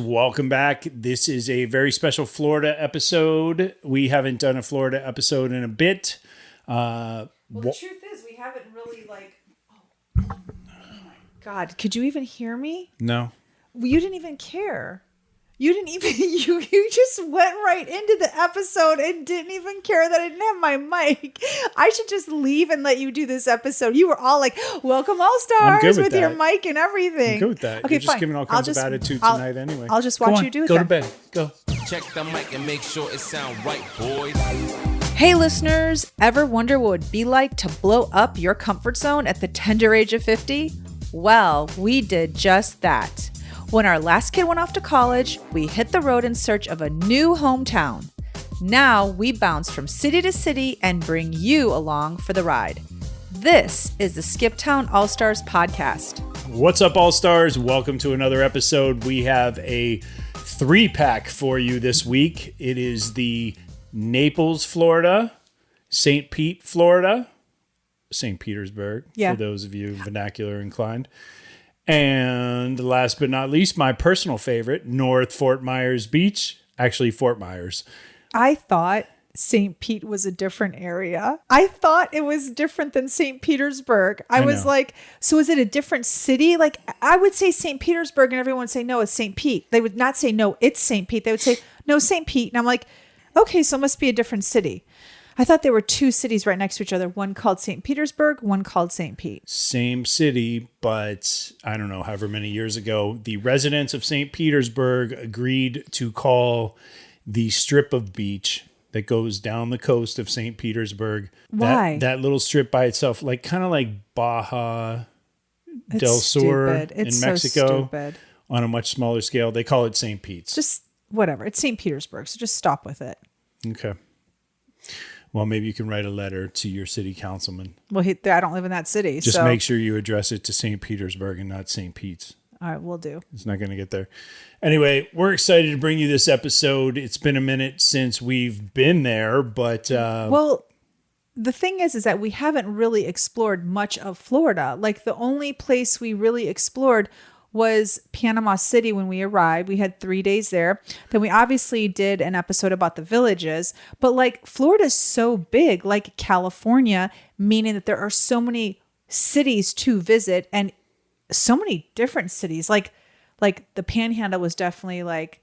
welcome back. This is a very special Florida episode. We haven't done a Florida episode in a bit. The truth is, we haven't really oh my God, could you even hear me? No. You didn't even care. You didn't even, you just went right into the episode and didn't even care that I didn't have my mic. I should just leave and let you do this episode. You were all like, welcome all stars with your mic and everything. I'm good with that. Okay, You're just fine. giving all kinds of attitude tonight anyway. I'll just watch you do it. Go to bed. Go. Check the mic and make sure it sound right, boys. Hey listeners, ever wonder what it would be like to blow up your comfort zone at the tender age of 50? Well, we did just that. When our last kid went off to college, we hit the road in search of a new hometown. Now we bounce from city to city and bring you along for the ride. This is the Skip Town All-Stars podcast. What's up, All-Stars? Welcome to another episode. We have a 3-pack for you this week. It is the Naples, Florida, St. Pete, Florida, St. Petersburg, for those of you vernacular inclined. And last but not least, my personal favorite, North Fort Myers Beach. Actually, Fort Myers. I thought St. Pete was a different area. I thought it was different than St. Petersburg. I was like, so is it a different city? Like, I would say St. Petersburg and everyone would say, no, it's St. Pete. They would not say, no, it's St. Pete. They would say, no, St. Pete. And I'm like, okay, so it must be a different city. I thought there were two cities right next to each other. One called St. Petersburg, one called St. Pete. Same city, but I don't know, however many years ago, the residents of St. Petersburg agreed to call the strip of beach that goes down the coast of St. Petersburg. Why? That little strip by itself, like kind of like Baja del Sur in Mexico, so stupid. On a much smaller scale. They call it St. Pete's. Just whatever. It's St. Petersburg, so just stop with it. Okay. Well, maybe you can write a letter to your city councilman. Well, I don't live in that city. Just make sure you address it to St. Petersburg and not St. Pete's. All right, we'll do. It's not going to get there. Anyway, we're excited to bring you this episode. It's been a minute since we've been there, but... well, the thing is that we haven't really explored much of Florida. Like, the only place we really explored was Panama City when we arrived. We had 3 days there. Then we obviously did an episode about the villages. But like Florida's so big, like California, meaning that there are so many cities to visit and so many different cities. Like the Panhandle was definitely like...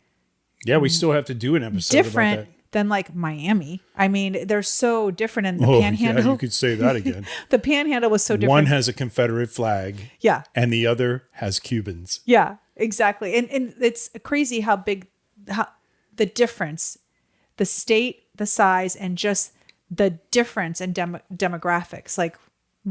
Yeah, we still have to do an episode different about that. Than like Miami. I mean, they're so different in the Panhandle. Yeah, you could say that again. The Panhandle was so different. One has a Confederate flag. Yeah. And the other has Cubans. Yeah, exactly. And it's crazy how big the difference, the state, the size, and just the difference in demographics. Like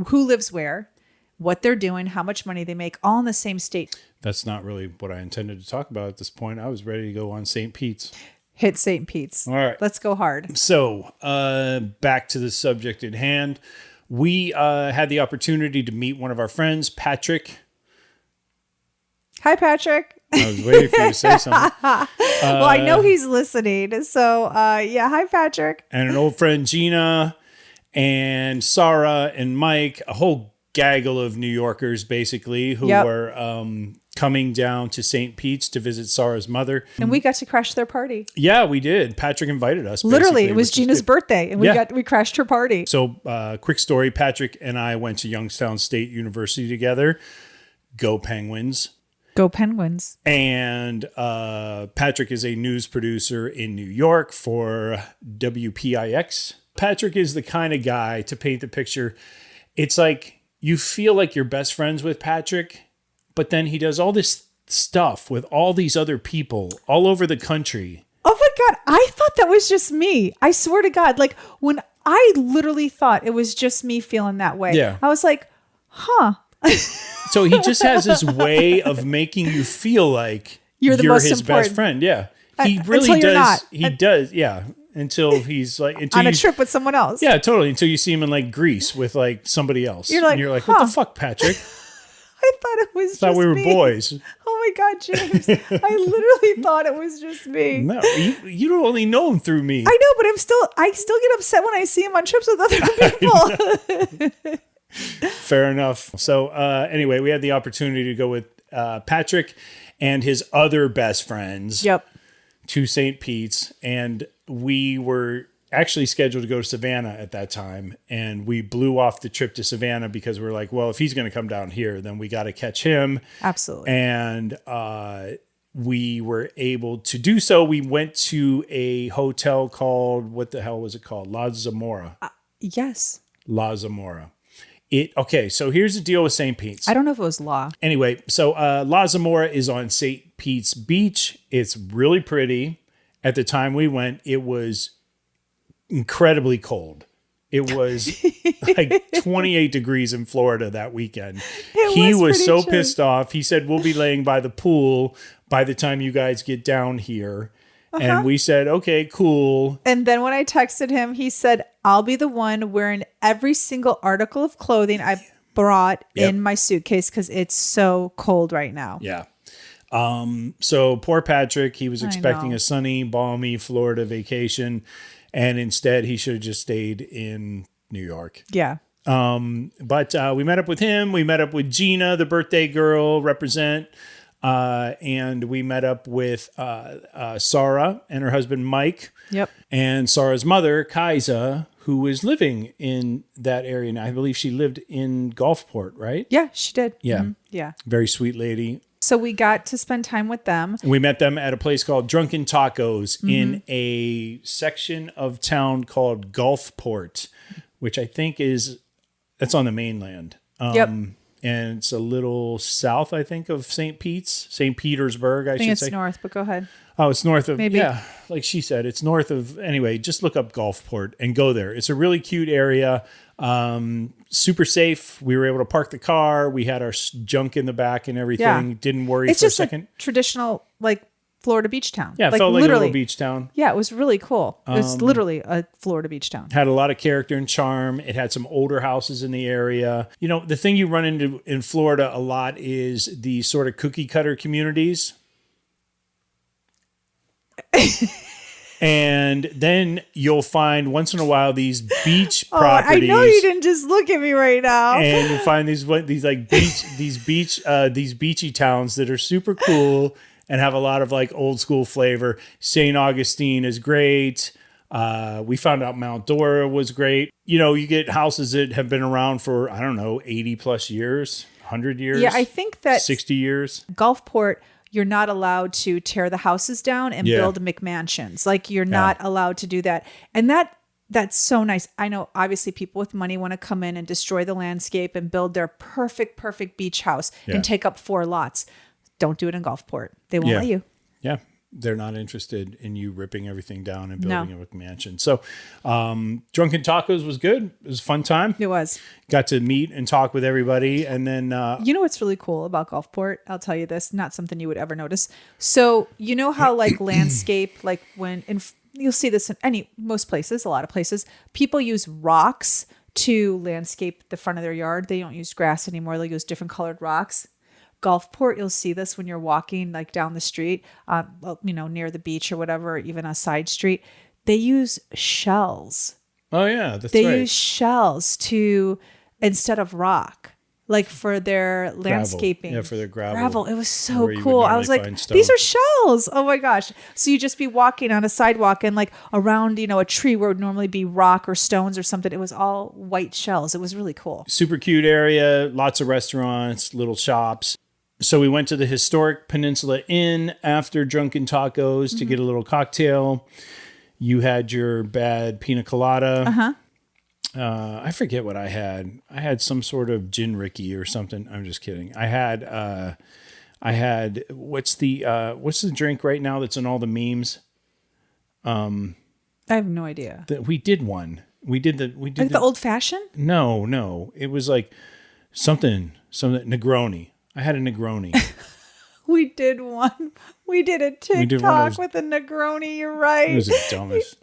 who lives where, what they're doing, how much money they make, all in the same state. That's not really what I intended to talk about at this point. I was ready to go on St. Pete's. Hit St. Pete's. All right. Let's go hard. So back to the subject at hand. We had the opportunity to meet one of our friends, Patrick. Hi, Patrick. I was waiting for you to say something. Well, I know he's listening. So, hi, Patrick. And an old friend, Gina, and Sarah, and Mike, a whole gaggle of New Yorkers, basically, who were coming down to St. Pete's to visit Sarah's mother. And we got to crash their party. Yeah, we did. Patrick invited us. Literally, it was Gina's birthday, and we crashed her party. So, quick story, Patrick and I went to Youngstown State University together. Go Penguins. Go Penguins. And Patrick is a news producer in New York for WPIX. Patrick is the kind of guy, to paint the picture, it's like you feel like you're best friends with Patrick, but then he does all this stuff with all these other people all over the country. Oh my God. I thought that was just me. I swear to God. Like when I literally thought it was just me feeling that way. Yeah. I was like, huh. So he just has this way of making you feel like you're his best friend. Yeah. He really does. He does. Yeah. Until he's like on a trip with someone else. Yeah, totally. Until you see him in like Greece with like somebody else. You're like, what the fuck, Patrick? I thought it was just me. I thought we were boys. Oh my God, James. I literally thought it was just me. No, you don't only know him through me. I know, but I still get upset when I see him on trips with other people. Fair enough. So anyway, we had the opportunity to go with Patrick and his other best friends Yep. to St. Pete's. And we were actually scheduled to go to Savannah at that time. And we blew off the trip to Savannah because we were like, well, if he's going to come down here, then we got to catch him. Absolutely. And we were able to do so. We went to a hotel called, what the hell was it called? La Zamora. Yes. La Zamora. Okay, so here's the deal with St. Pete's. I don't know if it was law. Anyway, so La Zamora is on St. Pete's Beach. It's really pretty. At the time we went, it was incredibly cold. It was like 28 degrees in Florida that weekend. He was so pissed off. He said, we'll be laying by the pool by the time you guys get down here. And we said, okay, cool. And then when I texted him, he said, I'll be the one wearing every single article of clothing I brought in my suitcase because it's so cold right now. Yeah. So poor Patrick, he was expecting a sunny, balmy Florida vacation. And instead, he should have just stayed in New York. Yeah. But we met up with him. We met up with Gina, the birthday girl, represent. And we met up with Sarah and her husband, Mike. Yep. And Sarah's mother, Kaisa, who was living in that area. And I believe she lived in Gulfport, right? Yeah, she did. Yeah. Mm-hmm. Yeah. Very sweet lady. So we got to spend time with them. We met them at a place called Drunken Tacos in a section of town called Gulfport, which I think that's on the mainland. Yep. And it's a little south, I think, of St. Petersburg, I should think say. it's north, but go ahead. Oh, it's north of, Maybe. Yeah, like she said, it's north of, anyway, just look up Gulfport and go there. It's a really cute area, super safe. We were able to park the car. We had our junk in the back and everything. Yeah. Didn't worry It's for a just second. a traditional, like, Florida beach town. Yeah, it felt like a little beach town. Yeah, it was really cool. It was literally a Florida beach town. Had a lot of character and charm. It had some older houses in the area. You know, the thing you run into in Florida a lot is the sort of cookie cutter communities. And then you'll find once in a while these beach properties. I know you didn't just look at me right now. And you find these like these beachy towns that are super cool and have a lot of like old school flavor. St. Augustine is great. We found out Mount Dora was great. You know, you get houses that have been around for, I don't know, 80 plus years, 100 years. Yeah, I think that 60 years. Gulfport, you're not allowed to tear the houses down and build McMansions. Like you're not allowed to do that. And that's so nice. I know obviously people with money want to come in and destroy the landscape and build their perfect beach house and take up 4 lots. Don't do it in Gulfport. They won't let you. Yeah. They're not interested in you ripping everything down and building a McMansion. So Drunken Tacos was good. It was a fun time. It was. Got to meet and talk with everybody. And then... you know what's really cool about Gulfport? I'll tell you this. Not something you would ever notice. So you know how like landscape, like when... you'll see this in most places, a lot of places. People use rocks to landscape the front of their yard. They don't use grass anymore. They'll use different colored rocks. Gulfport, you'll see this when you're walking like down the street, near the beach or whatever, or even a side street. They use shells. Oh yeah, that's right. They use shells instead of rock, like for their landscaping. Yeah, for their gravel. It was so cool. I was like, these are shells. Oh my gosh. So you just be walking on a sidewalk and like around, a tree where it would normally be rock or stones or something. It was all white shells. It was really cool. Super cute area. Lots of restaurants, little shops. So we went to the historic Peninsula Inn after Drunken Tacos to get a little cocktail. You had your bad pina colada. I forget what I had. I had some sort of gin Ricky or something. I'm just kidding. I had what's the drink right now that's in all the memes? I have no idea. We did one. We did the old fashioned? No. It was like something Negroni. I had a Negroni. We did one. We did a TikTok with a Negroni. You're right. It was the dumbest.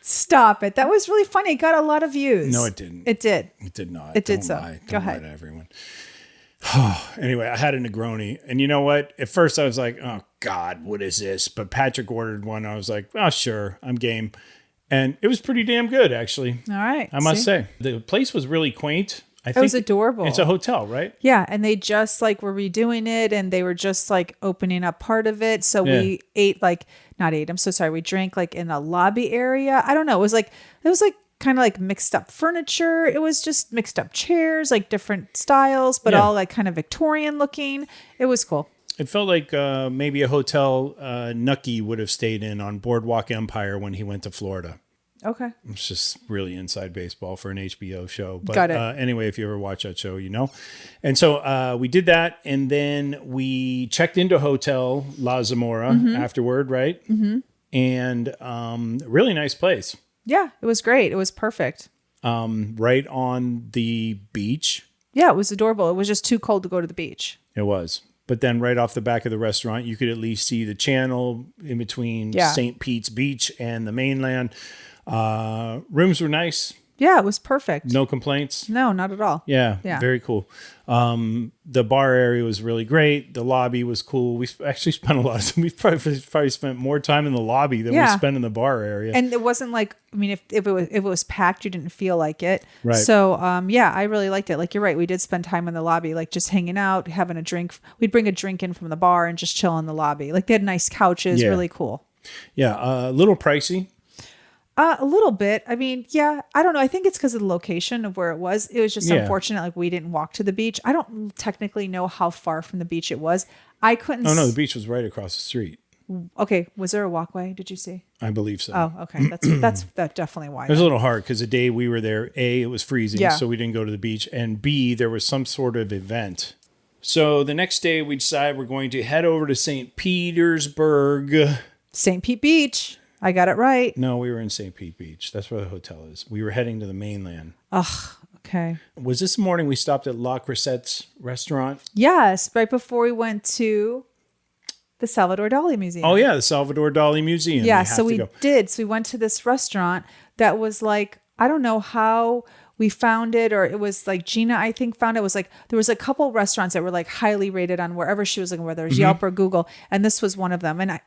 Stop it. That was really funny. It got a lot of views. No, it didn't. It did. It did not. It did Don't so. lie. Go Don't ahead. lie to everyone. Anyway, I had a Negroni. And you know what? At first I was like, oh God, what is this? But Patrick ordered one. I was like, oh, sure. I'm game. And it was pretty damn good, actually. All right. I must say. The place was really quaint. I It think was adorable. It's a hotel, right? Yeah, and they just like were redoing it, and they were just like opening up part of it. So we ate like not ate. I'm so sorry. We drank like in the lobby area. I don't know. It was like kind of like mixed up furniture. It was just mixed up chairs, like different styles, but all like kind of Victorian looking. It was cool. It felt like maybe a hotel Nucky would have stayed in on Boardwalk Empire when he went to Florida. Okay. It's just really inside baseball for an HBO show. But Got it. Anyway, if you ever watch that show, you know. And so we did that, and then we checked into Hotel La Zamora afterward, right? Mm-hmm. And really nice place. Yeah, it was great. It was perfect. Right on the beach. Yeah, it was adorable. It was just too cold to go to the beach. It was. But then right off the back of the restaurant, you could at least see the channel in between St. Pete's Beach and the mainland. Rooms were nice. Yeah, it was perfect. No complaints. No, not at all. Yeah, very cool. The bar area was really great. The lobby was cool. We actually spent a lot of time. We probably spent more time in the lobby than we spent in the bar area. And it wasn't like, I mean, if it was packed, you didn't feel like it. Right. So, I really liked it. Like, you're right. We did spend time in the lobby, like just hanging out, having a drink. We'd bring a drink in from the bar and just chill in the lobby. Like, they had nice couches, really cool. Yeah, a little pricey. A little bit. I mean, I don't know. I think it's because of the location of where it was. It was just unfortunate. Like, we didn't walk to the beach. I don't technically know how far from the beach it was. I couldn't. Oh, no, the beach was right across the street. Okay. Was there a walkway? Did you see? I believe so. Oh, okay. That's definitely why. It was a little hard because the day we were there, A, it was freezing, Yeah. so we didn't go to the beach. And B, there was some sort of event. So the next day we decided we're going to head over to St. Petersburg. St. Pete Beach. I got it right. No, we were in St. Pete Beach. That's where the hotel is. We were heading to the mainland. Ugh. Okay. Was this morning we stopped at La Crosette's restaurant? Yes. Right before we went to the Salvador Dali Museum. Oh, yeah, the Salvador Dali Museum. Yeah. So we did. So we went to this restaurant that was like, I don't know how we found it, or it was like Gina, I think, found it. It was like, there was a couple restaurants that were like highly rated on wherever she was looking, whether it was Yelp or Google. And this was one of them. And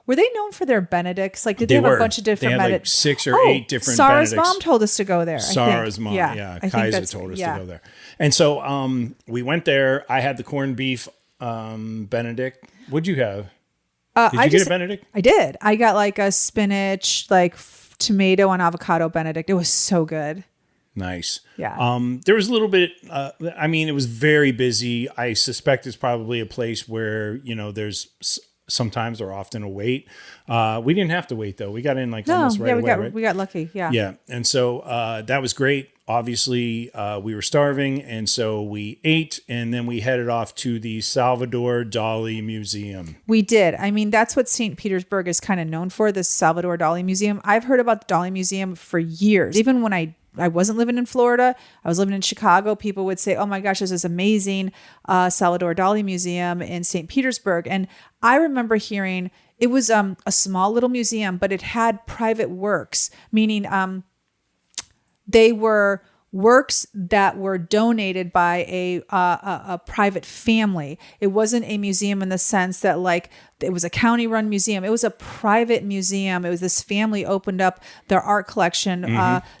were they known for their Benedicts? Like, did they have a bunch of different Benedicts? They had like 6 or 8 different Sarah's Benedicts. mom told us to go there. Sarah's mom. Yeah. Kaiser told us to go there. And so we went there. I had the corned beef Benedict. What'd you have? Did you get a Benedict? I did. I got like a spinach, like tomato and avocado Benedict. It was so good. Nice. Yeah. There was a little bit, it was very busy. I suspect it's probably a place where, there's sometimes or often a wait. We didn't have to wait though. We got in almost right away, right? We got lucky. Yeah. Yeah. And so that was great. Obviously, we were starving. And so we ate, and then we headed off to the Salvador Dali Museum. We did. I mean, that's what St. Petersburg is kind of known for, this Salvador Dali Museum. I've heard about the Dali Museum for years. Even when I wasn't living in Florida, I was living in Chicago, people would say, oh my gosh, there's this amazing Salvador Dali Museum in St. Petersburg. And I remember hearing it was a small little museum, but it had private works, meaning they were works that were donated by a private family. It wasn't a museum in the sense that like it was a county run museum. It was a private museum. It was this family opened up their art collection.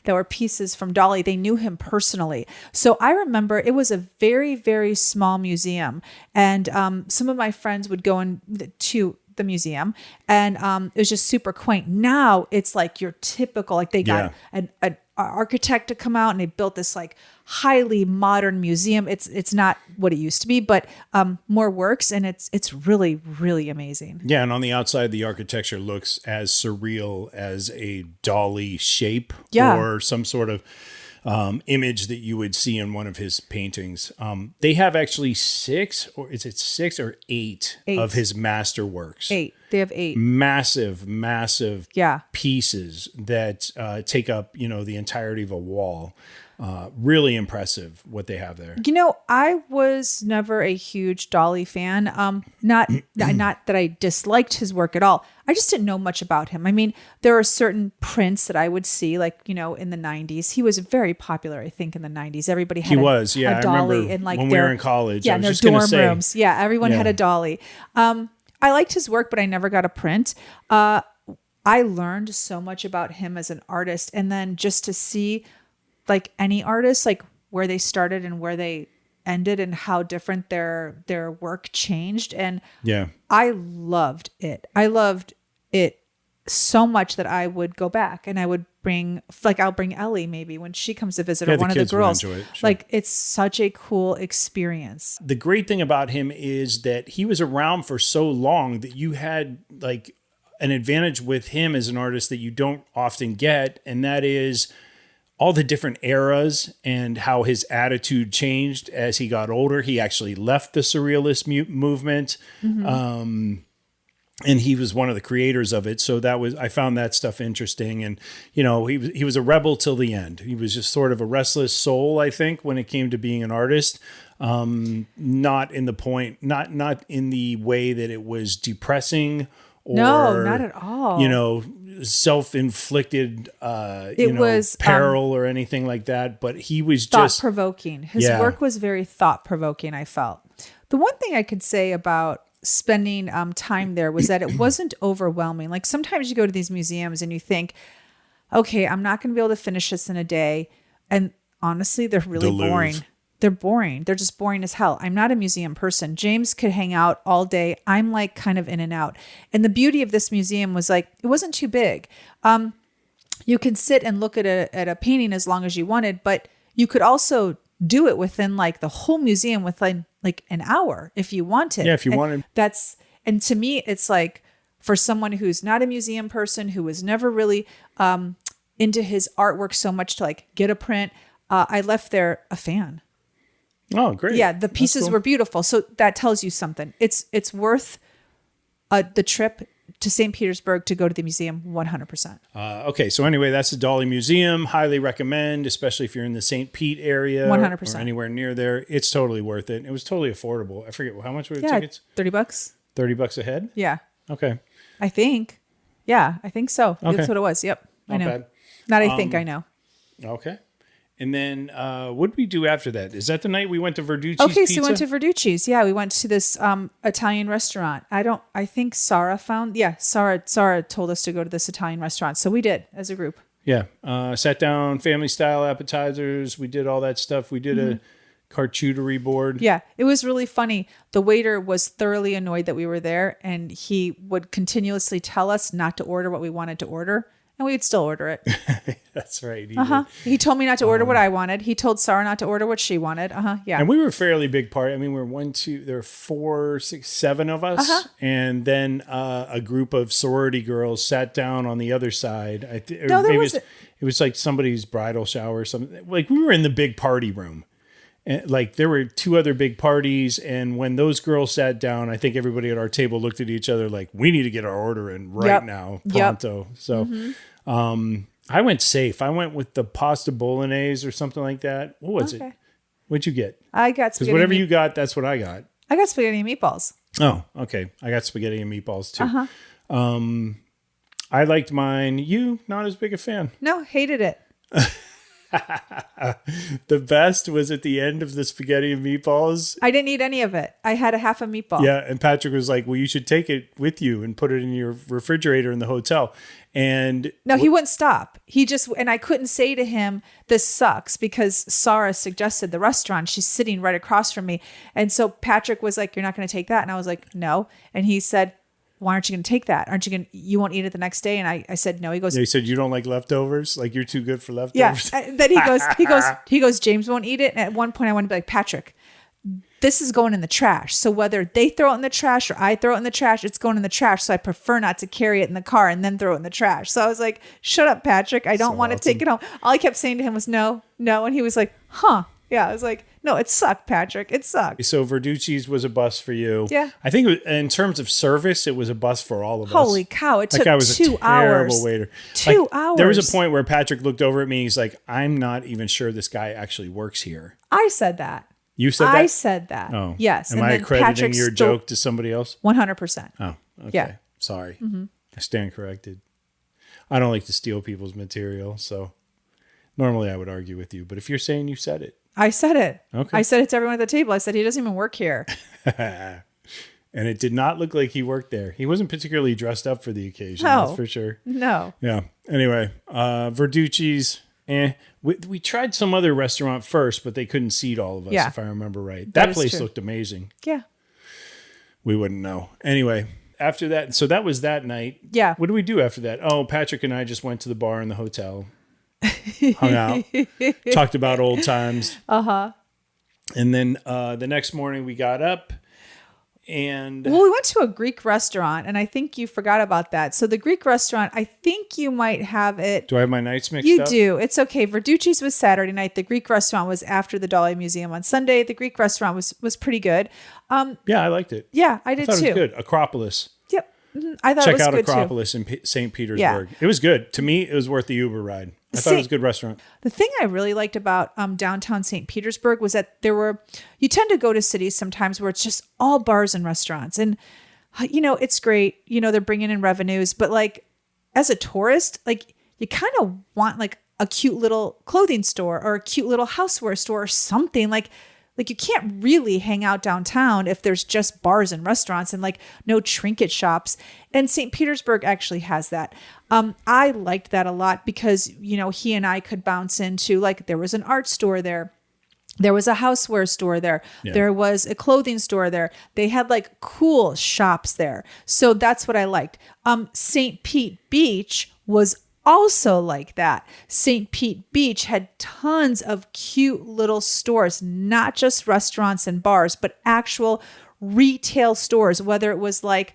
There were pieces from Dali. They knew him personally. So I remember it was a very, very small museum. And some of my friends would go to the museum, and it was just super quaint. Now it's like your typical, like they got an architect to come out and they built this like highly modern museum. It's not what it used to be, but more works, and it's really, really amazing. Yeah, and on the outside, the architecture looks as surreal as a Dali shape or some sort of image that you would see in one of his paintings. They have actually 6 or eight of his masterworks. 8. They have 8 massive pieces that take up the entirety of a wall. Really impressive what they have there. I was never a huge Dali fan. Not that I disliked his work at all. I just didn't know much about him. I mean, there are certain prints that I would see, like, in the 90s. He was very popular, I think, in the 90s. Everybody had a Dali I remember in like when we were in college. Yeah, in their dorm rooms. Yeah, everyone had a Dali. I liked his work, but I never got a print. I learned so much about him as an artist, and then just to see like any artist, like where they started and where they ended and how different their work changed. And Yeah. I loved it. I loved it so much that I would go back and I would I'll bring Ellie maybe when she comes to visit, Yeah, or one of the kids would girls. enjoy it, sure. Like, it's such a cool experience. The great thing about him is that he was around for so long that you had like an advantage with him as an artist that you don't often get. And that is all the different eras and how his attitude changed as he got older. He actually left the surrealist movement. And he was one of the creators of it. So I found that stuff interesting. And, you know, he was a rebel till the end. He was just sort of a restless soul, I think, when it came to being an artist. Not in the way that it was depressing or, No, not at all. you know, self-inflicted, peril or anything like that. But he was just thought-provoking. His work was very thought-provoking, I felt. The one thing I could say about spending time there was that it wasn't overwhelming. Like, sometimes you go to these museums and you think, okay, I'm not going to be able to finish this in a day. And honestly, they're really boring. They're boring. They're just boring as hell. I'm not a museum person. James could hang out all day. I'm like kind of in and out. And the beauty of this museum was like, it wasn't too big. You could sit and look at a painting as long as you wanted, but you could also do it within like the whole museum within like an hour if you wanted. Yeah, if you wanted. And to me, it's like, for someone who's not a museum person, who was never really into his artwork so much to like get a print, I left there a fan. Oh, great. Yeah, the pieces were beautiful. So that tells you something. It's worth the trip to St. Petersburg to go to the museum 100%. Okay, so anyway, that's the Dali Museum. Highly recommend, especially if you're in the St. Pete area 100%. or anywhere near there. It's totally worth it. It was totally affordable. I forget how much were the tickets? $30. $30 a head? Yeah. Okay. I think. Yeah, I think so. Okay. That's what it was. Yep. I Not know. bad. Not I think I know. Okay. And then what did we do after that? Is that the night we went to Verducci's Okay, Pizza? so we went to Verducci's. Yeah, we went to this Italian restaurant. I think Sarah told us to go to this Italian restaurant. So we did as a group. Yeah. Sat down, family style appetizers. We did all that stuff. We did a charcuterie board. Yeah, it was really funny. The waiter was thoroughly annoyed that we were there, and he would continuously tell us not to order what we wanted to order. And we would still order it. That's right. He told me not to order what I wanted. He told Sarah not to order what she wanted. Yeah. And we were a fairly big party. I mean, we were there were 4, 6, 7 of us. And then a group of sorority girls sat down on the other side. It was like somebody's bridal shower or something. Like, we were in the big party room. And like, there were 2 other big parties. And when those girls sat down, I think everybody at our table looked at each other like, we need to get our order in right now, pronto. So I went safe. I went with the pasta bolognese or something like that. What was it? What'd you get? I got spaghetti. Because whatever you got, that's what I got. I got spaghetti and meatballs. Oh, okay. I got spaghetti and meatballs too. I liked mine. You, not as big a fan. No, hated it. The best was at the end of the spaghetti and meatballs. I didn't eat any of it. I had a half a meatball. Yeah, and Patrick was like, well, you should take it with you and put it in your refrigerator in the hotel. And no, he wouldn't stop. And I couldn't say to him, this sucks, because Sarah suggested the restaurant. She's sitting right across from me. And so Patrick was like, you're not going to take that? And I was like, no. And he said, why aren't you going to take that? You won't eat it the next day? And I said, no. He goes, he said, you don't like leftovers? Like, you're too good for leftovers? Yeah. Then he goes, James won't eat it. And at one point I want to be like, Patrick, this is going in the trash. So whether they throw it in the trash or I throw it in the trash, it's going in the trash. So I prefer not to carry it in the car and then throw it in the trash. So I was like, shut up, Patrick. I don't want to take it home. All I kept saying to him was no. And he was like, huh. Yeah. I was like, no, it sucked, Patrick. It sucked. So Verducci's was a bust for you. Yeah. I think in terms of service, it was a bust for all of us. Holy cow. It took I was 2 a terrible hours. waiter. 2 hours. There was a point where Patrick looked over at me. He's like, I'm not even sure this guy actually works here. I said that. You said that? I said that. Oh. Yes. Am I accrediting your joke to somebody else? 100%. Oh, okay. Yeah. Sorry. I stand corrected. I don't like to steal people's material, so normally I would argue with you. But if you're saying you said it. I said it. Okay. I said it to everyone at the table. I said, he doesn't even work here. And it did not look like he worked there. He wasn't particularly dressed up for the occasion, No. that's for sure. No. Yeah. Anyway, Verducci's, We tried some other restaurant first, but they couldn't seat all of us, if I remember right. That place true. looked amazing. Yeah. We wouldn't know. Anyway, after that, so that was that night. Yeah. What did we do after that? Oh, Patrick and I just went to the bar in the hotel, hung out, talked about old times. Uh-huh. And then the next morning we got up and... Well, we went to a Greek restaurant, and I think you forgot about that. So the Greek restaurant, I think you might have it... Do I have my nights mixed up? You do. It's okay. Verducci's was Saturday night. The Greek restaurant was after the Dali Museum on Sunday. The Greek restaurant was pretty good. Yeah, I liked it. Yeah, I did too. too. It was good. Acropolis. Yep. I thought Check it was out good Acropolis too. in St. Petersburg. Yeah. It was good. To me, it was worth the Uber ride. I thought it was a good restaurant. The thing I really liked about downtown St. Petersburg was that you tend to go to cities sometimes where it's just all bars and restaurants. And, it's great. They're bringing in revenues. But like, as a tourist, like you kind of want like a cute little clothing store or a cute little houseware store or something like you can't really hang out downtown if there's just bars and restaurants and like no trinket shops. And St. Petersburg actually has that. I liked that a lot because, he and I could bounce into like there was an art store there. There was a houseware store there. Yeah. There was a clothing store there. They had like cool shops there. So that's what I liked. St. Pete Beach was also like that. St. Pete Beach had tons of cute little stores, not just restaurants and bars, but actual retail stores, whether it was like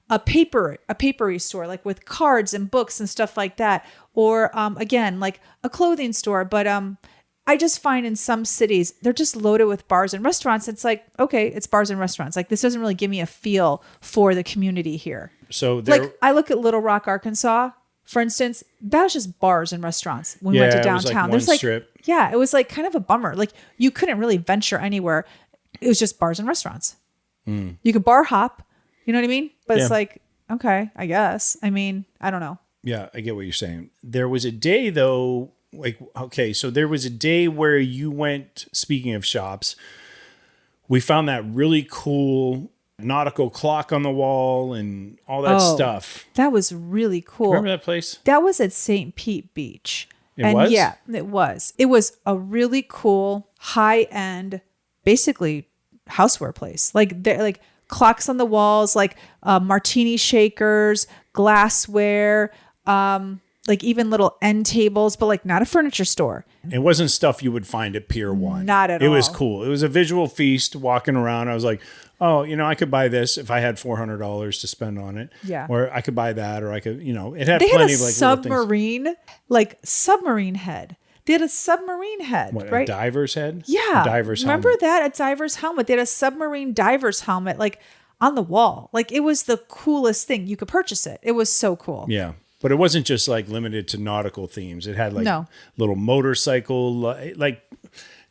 a papery store, like with cards and books and stuff like that. Or again, like a clothing store. But I just find in some cities, they're just loaded with bars and restaurants. It's like, okay, it's bars and restaurants. Like this doesn't really give me a feel for the community here. So like I look at Little Rock, Arkansas, for instance, that was just bars and restaurants when we went to downtown. It was like one strip. Yeah, it was like kind of a bummer. Like you couldn't really venture anywhere. It was just bars and restaurants. You could bar hop, you know what I mean? But it's like, okay, I guess. I mean, I don't know. Yeah, I get what you're saying. There was a day though, so there was a day where you went, speaking of shops, we found that really cool nautical clock on the wall and all that stuff. That was really cool. Remember that place? That was at St. Pete Beach. It was? Yeah, it was. It was a really cool, high-end, basically houseware place. Like clocks on the walls, like martini shakers, glassware, like even little end tables, but like not a furniture store. It wasn't stuff you would find at Pier 1. Not at all. It was cool. It was a visual feast walking around. I was like, oh, I could buy this if I had $400 to spend on it. Yeah. Or I could buy that, or I could, it had they plenty had of like submarine head. They had a submarine head, what, right? A diver's head? Yeah. A diver's Remember helmet. that? A diver's helmet. They had a submarine diver's helmet, like on the wall. Like it was the coolest thing. You could purchase it. It was so cool. Yeah. But it wasn't just like limited to nautical themes. It had like little motorcycle, like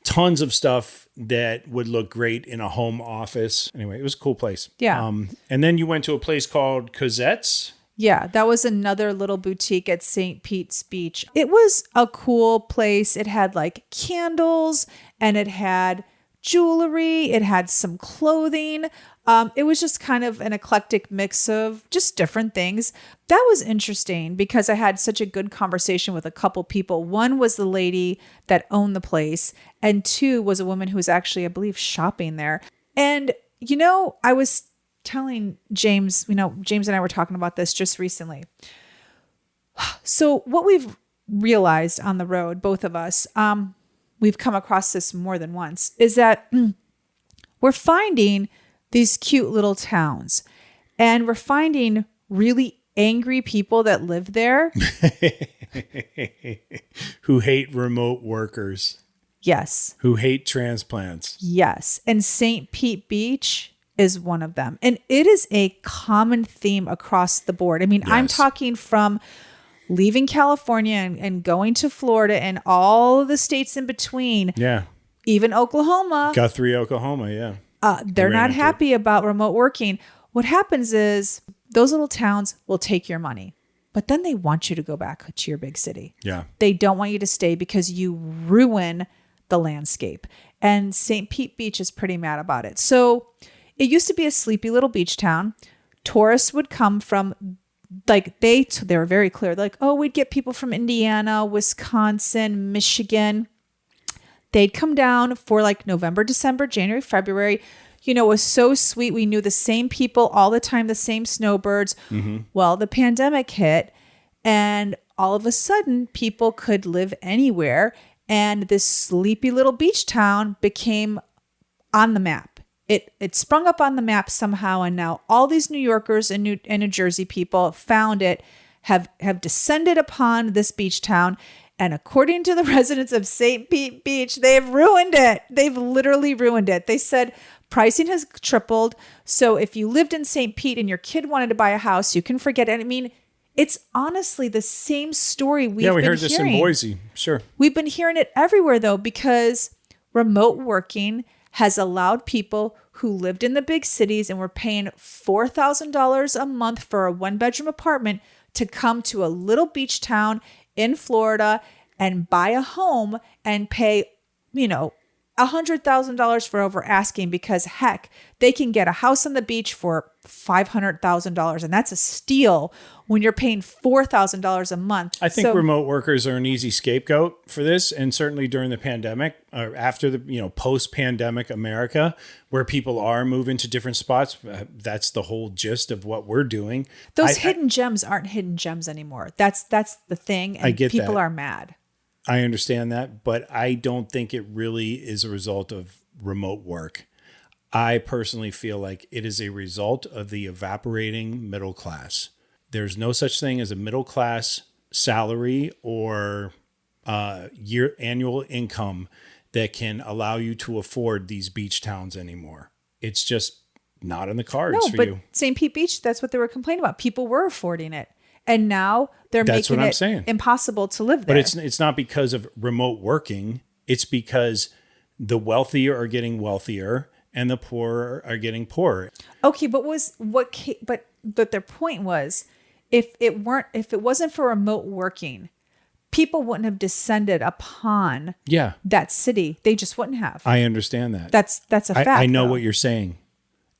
tons of stuff that would look great in a home office. Anyway, it was a cool place. Yeah. And then you went to a place called Cosette's. Yeah, that was another little boutique at St. Pete's Beach. It was a cool place. It had like candles and it had jewelry. It had some clothing. It was just kind of an eclectic mix of just different things. That was interesting because I had such a good conversation with a couple people. One was the lady that owned the place, and two was a woman who was actually, I believe, shopping there. And, I was telling James, James and I were talking about this just recently. So what we've realized on the road, both of us, we've come across this more than once, is that we're finding these cute little towns and we're finding really angry people that live there. Who hate remote workers. Yes. Who hate transplants. Yes. And St. Pete Beach is one of them. And it is a common theme across the board. I mean, yes. I'm talking from leaving California and going to Florida and all of the states in between. Yeah. Even Oklahoma. Guthrie, Oklahoma, yeah. They're not happy about remote working. What happens is those little towns will take your money, but then they want you to go back to your big city. Yeah. They don't want you to stay because you ruin the landscape. And St. Pete Beach is pretty mad about it. So it used to be a sleepy little beach town. Tourists would come from like they were very clear. Like, oh, we'd get people from Indiana, Wisconsin, Michigan. They'd come down for like November, December, January, February. You know, it was so sweet. We knew the same people all the time, the same snowbirds. Mm-hmm. Well, the pandemic hit, and all of a sudden people could live anywhere. And this sleepy little beach town became on the map. It sprung up on the map somehow. And now all these New Yorkers and New Jersey people found it, have descended upon this beach town. And according to the residents of St. Pete Beach, they've ruined it. They've literally ruined it. They said pricing has tripled. So if you lived in St. Pete and your kid wanted to buy a house, you can forget it. I mean, it's honestly the same story we've been hearing. Yeah, we heard this in Boise. Sure. We've been hearing it everywhere, though, because remote working has allowed people who lived in the big cities and were paying $4,000 a month for a one-bedroom apartment to come to a little beach town in Florida and buy a home and pay, you know, $100,000 for over asking, because heck, they can get a house on the beach for $500,000, and that's a steal when you're paying $4,000 a month. I think remote workers are an easy scapegoat for this, and certainly during the pandemic, or after the post-pandemic America, where people are moving to different spots. That's the whole gist of what we're doing. Those hidden gems aren't hidden gems anymore. That's the thing, and I get people that. are mad. I understand that, but I don't think it really is a result of remote work. I personally feel like it is a result of the evaporating middle class. There's no such thing as a middle class salary or annual income that can allow you to afford these beach towns anymore. It's just not in the cards for you. But St. Pete Beach, that's what they were complaining about. People were affording it. And now they're making it impossible to live there. But it's not because of remote working. It's because the wealthy are getting wealthier and the poor are getting poorer. Okay, but their point was, if it wasn't for remote working, people wouldn't have descended upon that city. They just wouldn't have. I understand that. That's a fact. I know what you're saying,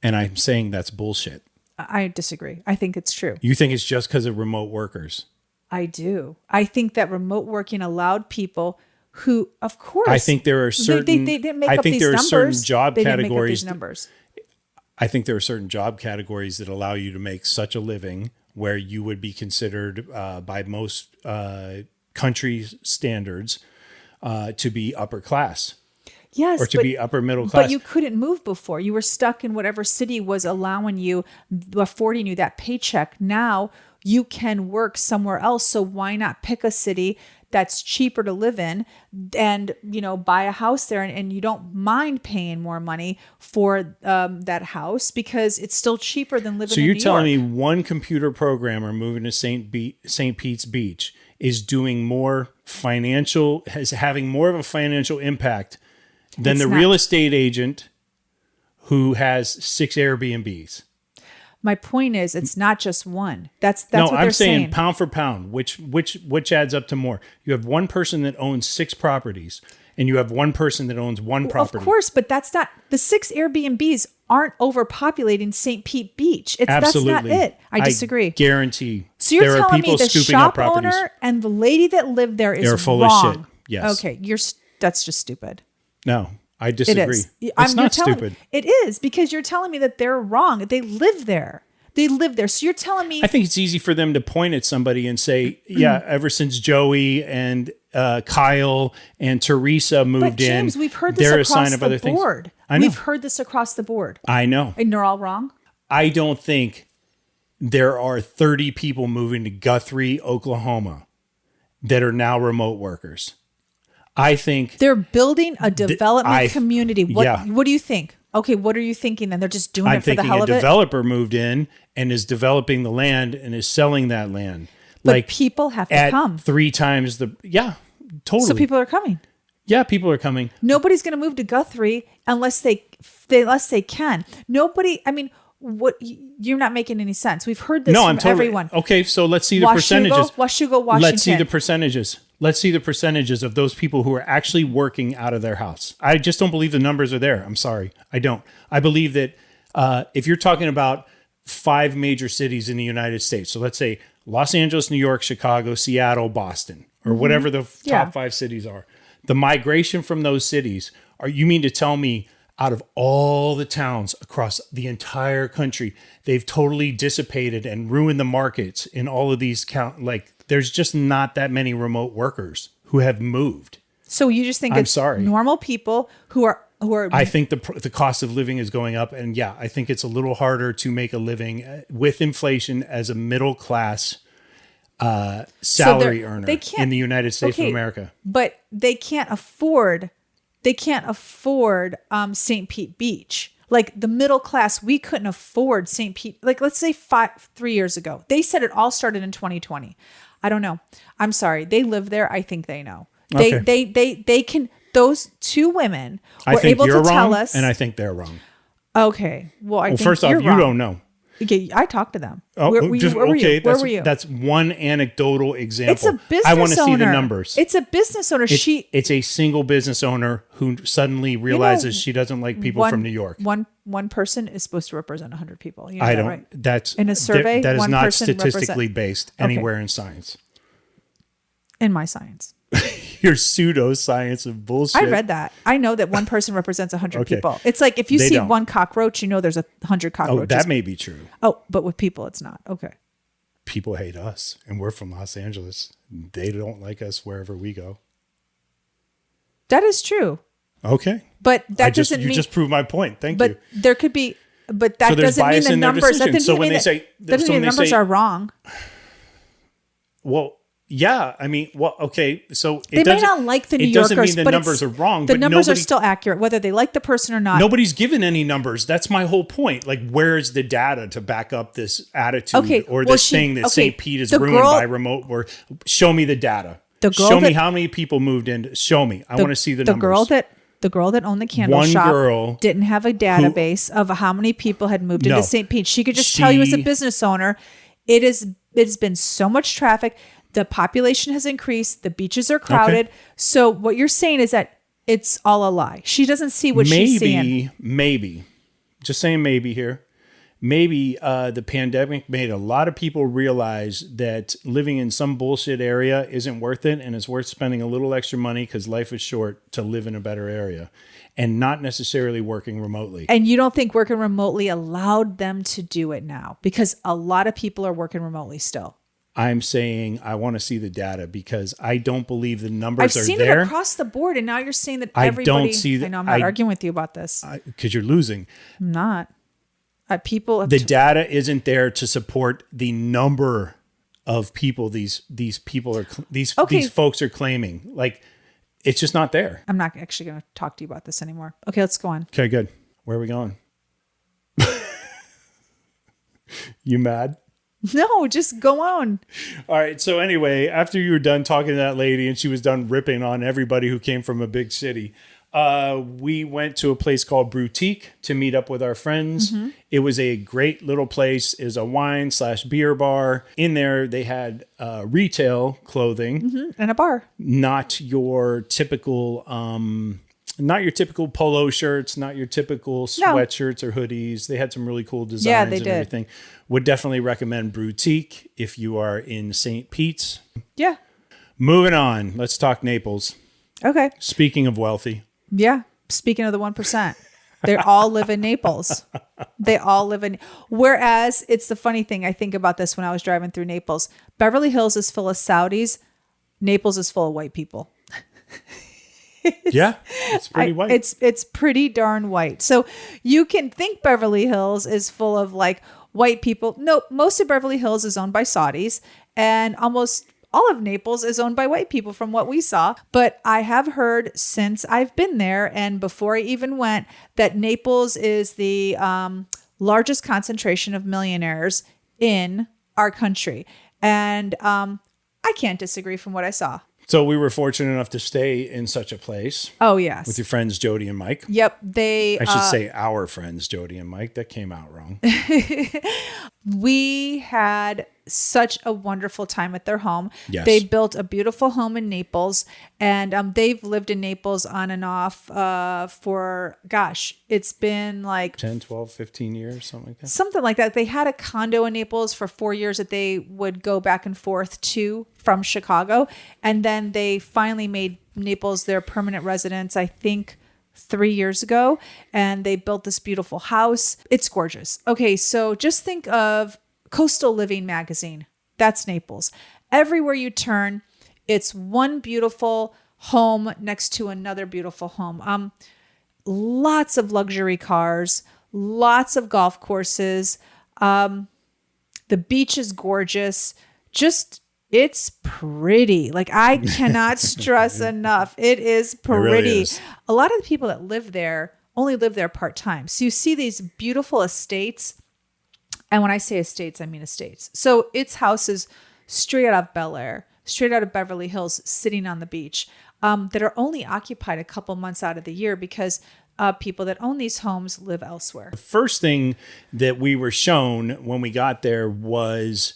and I'm saying that's bullshit. I disagree. I think it's true. You think it's just because of remote workers? I do. I think that remote working allowed people who, of course, I think there are certain. They didn't make up these numbers. Certain job they categories. Didn't make up these numbers. I think there are certain job categories that allow you to make such a living where you would be considered by most country standards to be upper class. Yes, or to be upper middle class. But you couldn't move before. You were stuck in whatever city was allowing you, affording you that paycheck. Now you can work somewhere else. So why not pick a city that's cheaper to live in and, buy a house there, and you don't mind paying more money for that house because it's still cheaper than living in New York. So you're telling me one computer programmer moving to St. Pete's Beach is doing more having more of a financial impact than the real estate agent who has 6 Airbnbs. My point is, it's not just one. That's what they're saying. I'm saying pound for pound, which adds up to more. You have one person that owns 6 properties, and you have one person that owns 1 property. Of course, but that's not the 6 Airbnbs aren't overpopulating St. Pete Beach. Absolutely. That's not it. I disagree. Guarantee. So you're there telling are people me the scooping shop up properties. owner and the lady that lived there is They're full wrong. of shit. Yes. Okay, that's just stupid. No, I disagree. It is. It's not stupid. It is, because you're telling me that they're wrong. They live there. So you're telling me. I think it's easy for them to point at somebody and say, yeah, ever since Joey and Kyle and Teresa moved James, in, we've heard this they're a across sign of other the board. things. I know. We've heard this across the board. I know. And they're all wrong? I don't think there are 30 people moving to Guthrie, Oklahoma that are now remote workers. I think they're building a development community. What do you think? Okay, what are you thinking then? They're just doing it for the hell of it? I'm thinking a developer moved in and is developing the land and is selling that land. But people have to come. 3 times totally. So people are coming. Yeah, people are coming. Nobody's going to move to Guthrie unless they can. Nobody, I mean, what, you're not making any sense. We've heard this from everyone. Okay, so let's see the percentages. Washougal, Washington. Let's see the percentages. Let's see the percentages of those people who are actually working out of their house. I just don't believe the numbers are there. I'm sorry. I don't. I believe that if you're talking about 5 major cities in the United States. So let's say Los Angeles, New York, Chicago, Seattle, Boston, or whatever the top 5 cities are. The migration from those cities, you mean to tell me out of all the towns across the entire country, they've totally dissipated and ruined the markets in all of these there's just not that many remote workers who have moved. So you just think normal people who are I think the cost of living is going up, and I think it's a little harder to make a living with inflation as a middle class salary earner in the United States of America. But they can't afford St. Pete Beach. Like the middle class, we couldn't afford St. Pete. Like let's say 3 years ago, they said it all started in 2020. I don't know. I'm sorry. They live there. I think they know. They can. Those 2 women were able to tell us, and I think they're wrong. Okay. Well, I think first off, you don't know. Okay, I talked to them. Oh, where were you? Where were you? That's one anecdotal example. It's a business owner. I want to see the numbers. It's a business owner. It's a single business owner who suddenly realizes she doesn't like people from New York. One person is supposed to represent 100 people. You know I don't. Right? That's in a survey. That is not statistically based anywhere in science. In my science. Your pseudoscience of bullshit. I read that. I know that one person represents 100 people. It's like if you see one cockroach, you know there's 100 cockroaches. Oh, that may be true. Oh, but with people, it's not. Okay. People hate us, and we're from Los Angeles. They don't like us wherever we go. That is true. Okay. But that doesn't mean... You just proved my point. Thank you. But there could be... But that doesn't mean the numbers... That doesn't mean the numbers are wrong. Well... Yeah, I mean, okay, so they may not like the New Yorkers, doesn't mean the numbers are wrong. The numbers are still accurate, whether they like the person or not. Nobody's given any numbers. That's my whole point. Like, where's the data to back up this attitude or this thing that St. Pete is ruined by remote work? Show me the data. Show me how many people moved in. Show me. I want to see the numbers. The girl that owned the candle shop didn't have a database of how many people had moved into St. Pete. She could just tell you as a business owner, it's been so much traffic. The population has increased. The beaches are crowded. Okay. So what you're saying is that it's all a lie. She doesn't see what she's seeing. Maybe. Just saying maybe here. Maybe the pandemic made a lot of people realize that living in some bullshit area isn't worth it, and it's worth spending a little extra money because life is short to live in a better area and not necessarily working remotely. And you don't think working remotely allowed them to do it now? Because a lot of people are working remotely still. I'm saying I want to see the data because I don't believe the numbers are there. I've seen it across the board, and now you're saying that everybody... I don't see I know I'm not arguing with you about this. Because you're losing. I'm not. People... The data isn't there to support the number of people these folks are claiming. Like, it's just not there. I'm not actually going to talk to you about this anymore. Okay, let's go on. Okay, good. Where are we going? You mad? No, just go on. All right. So anyway, after you were done talking to that lady and she was done ripping on everybody who came from a big city, we went to a place called Boutique to meet up with our friends. Mm-hmm. It was a great little place. It was a wine/beer bar. In there, they had retail clothing. And a bar. Not your typical... not your typical polo shirts, not your typical sweatshirts or hoodies. They had some really cool designs and everything. Would definitely recommend Boutique if you are in St. Pete's. Yeah. Moving on. Let's talk Naples. Okay. Speaking of wealthy. Yeah. Speaking of the 1%. They all live in Naples. Whereas it's the funny thing. I think about this when I was driving through Naples. Beverly Hills is full of Saudis. Naples is full of white people. It's pretty white. It's pretty darn white. So you can think Beverly Hills is full of like white people. No, most of Beverly Hills is owned by Saudis, and almost all of Naples is owned by white people from what we saw. But I have heard since I've been there and before I even went that Naples is the largest concentration of millionaires in our country. And I can't disagree from what I saw. So we were fortunate enough to stay in such a place. Oh, yes. With your friends, Jody and Mike. Yep. I should say our friends, Jody and Mike. That came out wrong. We had such a wonderful time at their home. Yes. They built a beautiful home in Naples, and they've lived in Naples on and off for, gosh, it's been like 10, 12, 15 years, something like that. something like that. They had a condo in Naples for 4 years that they would go back and forth to from Chicago. And then they finally made Naples their permanent residence, I think 3 years ago. And they built this beautiful house. It's gorgeous. Okay, so just think of Coastal Living magazine. That's Naples. Everywhere you turn, it's one beautiful home next to another beautiful home. Lots of luxury cars, lots of golf courses. The beach is gorgeous. Just, it's pretty. Like, I cannot stress enough. It is pretty. It really is. A lot of the people that live there only live there part-time. So you see these beautiful estates. And when I say estates, I mean estates. So it's houses straight out of Bel Air, straight out of Beverly Hills, sitting on the beach, that are only occupied a couple months out of the year because people that own these homes live elsewhere. The first thing that we were shown when we got there was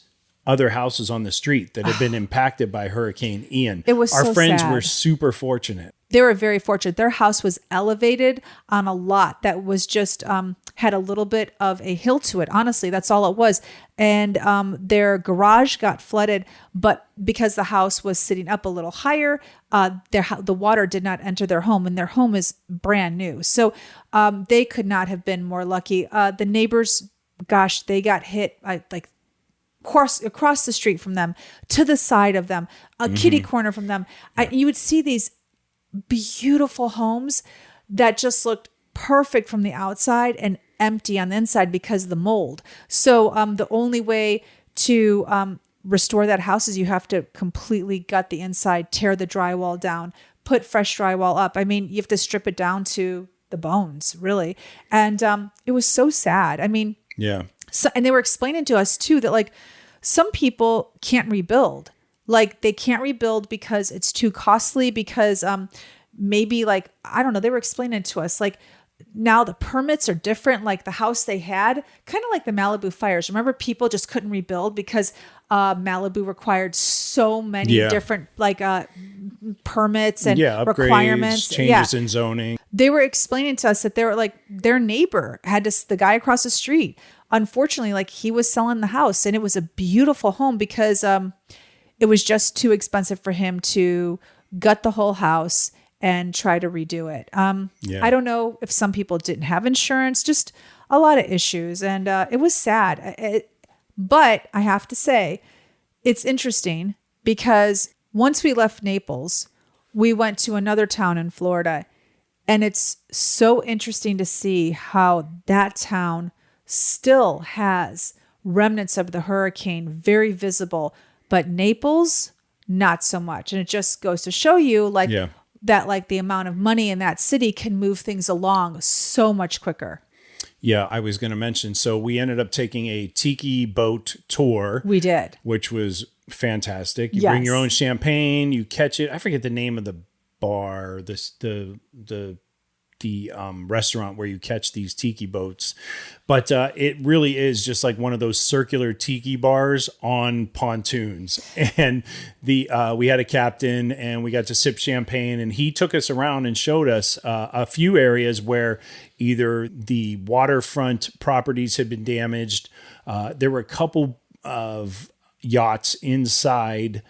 other houses on the street that had been impacted by Hurricane Ian. It was Our so friends sad. were super fortunate. They were very fortunate. Their house was elevated on a lot that was just had a little bit of a hill to it. Honestly, that's all it was. And their garage got flooded, but because the house was sitting up a little higher, the water did not enter their home, and their home is brand new. So they could not have been more lucky. The neighbors, gosh, they got hit like across the street from them, to the side of them, a kitty corner from them. You would see these beautiful homes that just looked perfect from the outside and empty on the inside because of the mold. So the only way to restore that house is you have to completely gut the inside, tear the drywall down, put fresh drywall up. I mean, you have to strip it down to the bones, really. And it was so sad. I mean, Yeah. so, and they were explaining to us too that like some people can't rebuild. Like they can't rebuild because it's too costly, because maybe like, I don't know, they were explaining to us like now the permits are different. Like the house they had, kind of like the Malibu fires. Remember, people just couldn't rebuild because Malibu required so many different like permits and upgrades, requirements. changes in zoning. They were explaining to us that they were like their neighbor had to, the guy across the street, unfortunately, like he was selling the house, and it was a beautiful home because it was just too expensive for him to gut the whole house and try to redo it. I don't know if some people didn't have insurance, just a lot of issues. And it was sad. But I have to say, it's interesting because once we left Naples, we went to another town in Florida. And it's so interesting to see how that town still has remnants of the hurricane very visible, but Naples, not so much. And it just goes to show you like that, like the amount of money in that city can move things along so much quicker. Yeah, I was going to mention. So we ended up taking a tiki boat tour. We did. Which was fantastic. You bring your own champagne, you catch it. I forget the name of the bar, the restaurant where you catch these tiki boats. But it really is just like one of those circular tiki bars on pontoons. And we had a captain and we got to sip champagne, and he took us around and showed us a few areas where either the waterfront properties had been damaged. There were a couple of yachts inside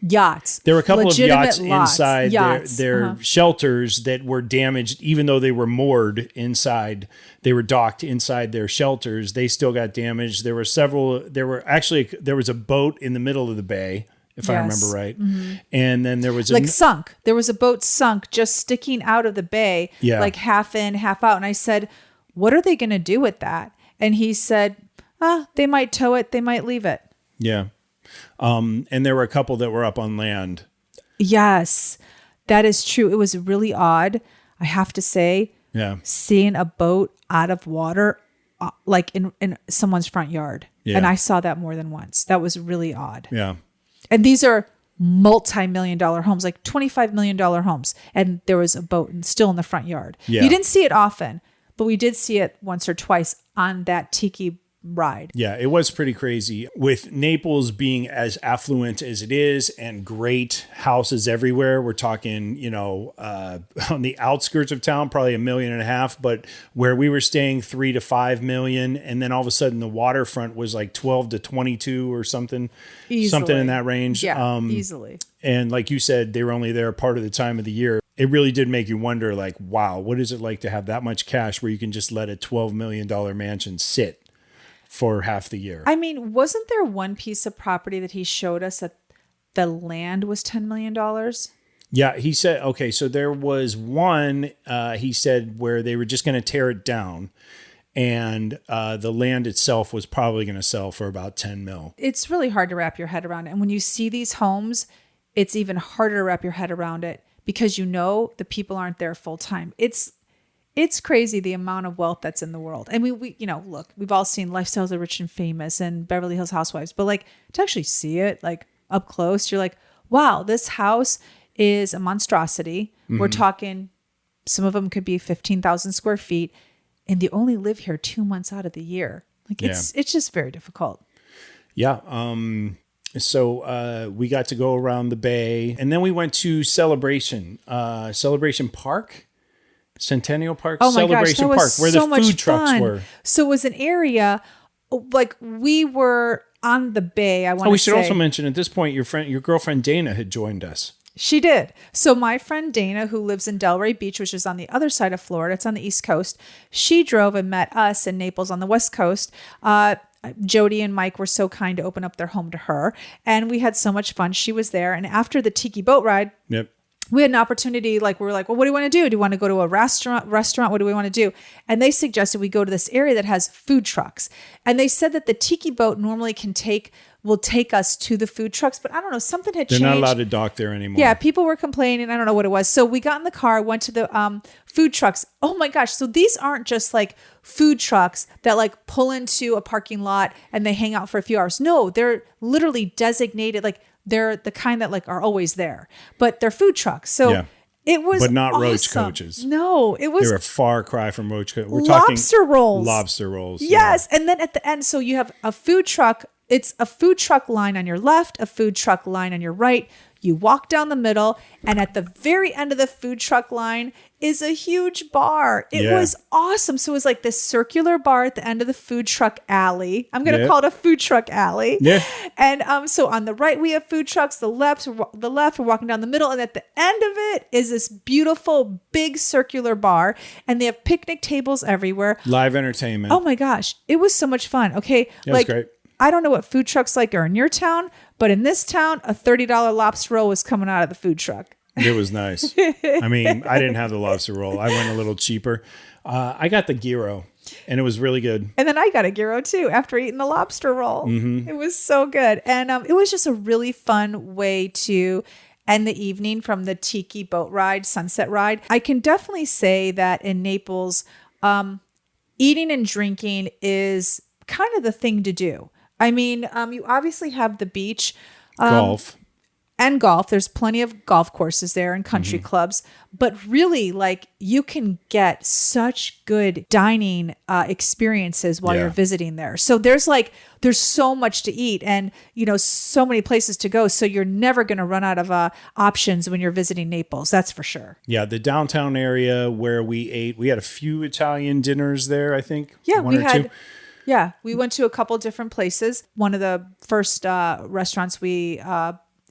yachts. There were a couple of yachts lots. inside their shelters that were damaged, even though they were moored inside. They were docked inside their shelters. They still got damaged. There were several. There was a boat in the middle of the bay, if I remember right. Mm-hmm. And then there was sunk. There was a boat sunk just sticking out of the bay, like half in, half out. And I said, "What are they going to do with that?" And he said, "They might tow it. They might leave it." Yeah. And there were a couple that were up on land. Yes, that is true. It was really odd, I have to say, seeing a boat out of water, like in someone's front yard. Yeah. And I saw that more than once. That was really odd. Yeah. And these are multi-million-dollar homes, like $25 million homes. And there was a boat still in the front yard. Yeah. You didn't see it often, but we did see it once or twice on that tiki ride. Yeah, it was pretty crazy. With Naples being as affluent as it is and great houses everywhere, we're talking, on the outskirts of town, probably $1.5 million, but where we were staying 3 to 5 million. And then all of a sudden the waterfront was like 12 to 22 or something, something in that range. Yeah, easily. And like you said, they were only there part of the time of the year. It really did make you wonder, like, wow, what is it like to have that much cash where you can just let a $12 million mansion sit for half the year? I mean, wasn't there one piece of property that he showed us that the land was $10 million? Yeah, he said, okay, so there was one, he said, where they were just going to tear it down. And the land itself was probably going to sell for about 10 mil. It's really hard to wrap your head around it. And when you see these homes, it's even harder to wrap your head around it because the people aren't there full time. It's crazy the amount of wealth that's in the world. And we look, we've all seen Lifestyles of the Rich and Famous and Beverly Hills Housewives, but like to actually see it like up close, you're like, wow, this house is a monstrosity. Mm-hmm. We're talking, some of them could be 15,000 square feet. And they only live here 2 months out of the year. Like it's just very difficult. Yeah. So we got to go around the bay, and then we went to Celebration Park, Centennial Park, oh my Celebration gosh, Park, where so the much food trucks fun. were. So it was an area like we were on the bay. We should also mention at this point, your girlfriend Dana had joined us. She did. So my friend Dana, who lives in Delray Beach, which is on the other side of Florida, it's on the East Coast. She drove and met us in Naples on the West Coast. Jody and Mike were so kind to open up their home to her. And we had so much fun. She was there. And after the tiki boat ride, yep, we had an opportunity, like, we were like, well, what do you want to do? Do you want to go to a restaurant? What do we want to do? And they suggested we go to this area that has food trucks. And they said that the tiki boat normally will take us to the food trucks, but I don't know, something had changed. They're not allowed to dock there anymore. Yeah, people were complaining. I don't know what it was. So we got in the car, went to the food trucks. Oh my gosh. So these aren't just like food trucks that like pull into a parking lot and they hang out for a few hours. No, they're literally designated. Like they're the kind that like are always there, but they're food trucks. So it was but not awesome. roach coaches. No, it was. They're a far cry from roach coaches. We're lobster talking rolls. Lobster rolls. Yes. Yeah. And then at the end, so you have a food truck. It's a food truck line on your left, a food truck line on your right. You walk down the middle, and at the very end of the food truck line is a huge bar. It was awesome. So it was like this circular bar at the end of the food truck alley. I'm going to call it a food truck alley. Yeah. And so on the right, we have food trucks. The left, we're walking down the middle. And at the end of it is this beautiful, big circular bar. And they have picnic tables everywhere. Live entertainment. Oh my gosh. It was so much fun. Okay. That was great. I don't know what food trucks like are in your town, but in this town, a $30 lobster roll was coming out of the food truck. It was nice. I mean, I didn't have the lobster roll. I went a little cheaper. I got the gyro, and it was really good. And then I got a gyro too after eating the lobster roll. Mm-hmm. It was so good. And it was just a really fun way to end the evening from the tiki boat ride, sunset ride. I can definitely say that in Naples, eating and drinking is kind of the thing to do. I mean, you obviously have the beach. Golf. And golf. There's plenty of golf courses there and country clubs. But really, like, you can get such good dining experiences while you're visiting there. So there's so much to eat and, so many places to go. So you're never going to run out of options when you're visiting Naples. That's for sure. Yeah, the downtown area where we ate, we had a few Italian dinners there, I think. Yeah, we had... Yeah, we went to a couple different places. One of the first restaurants we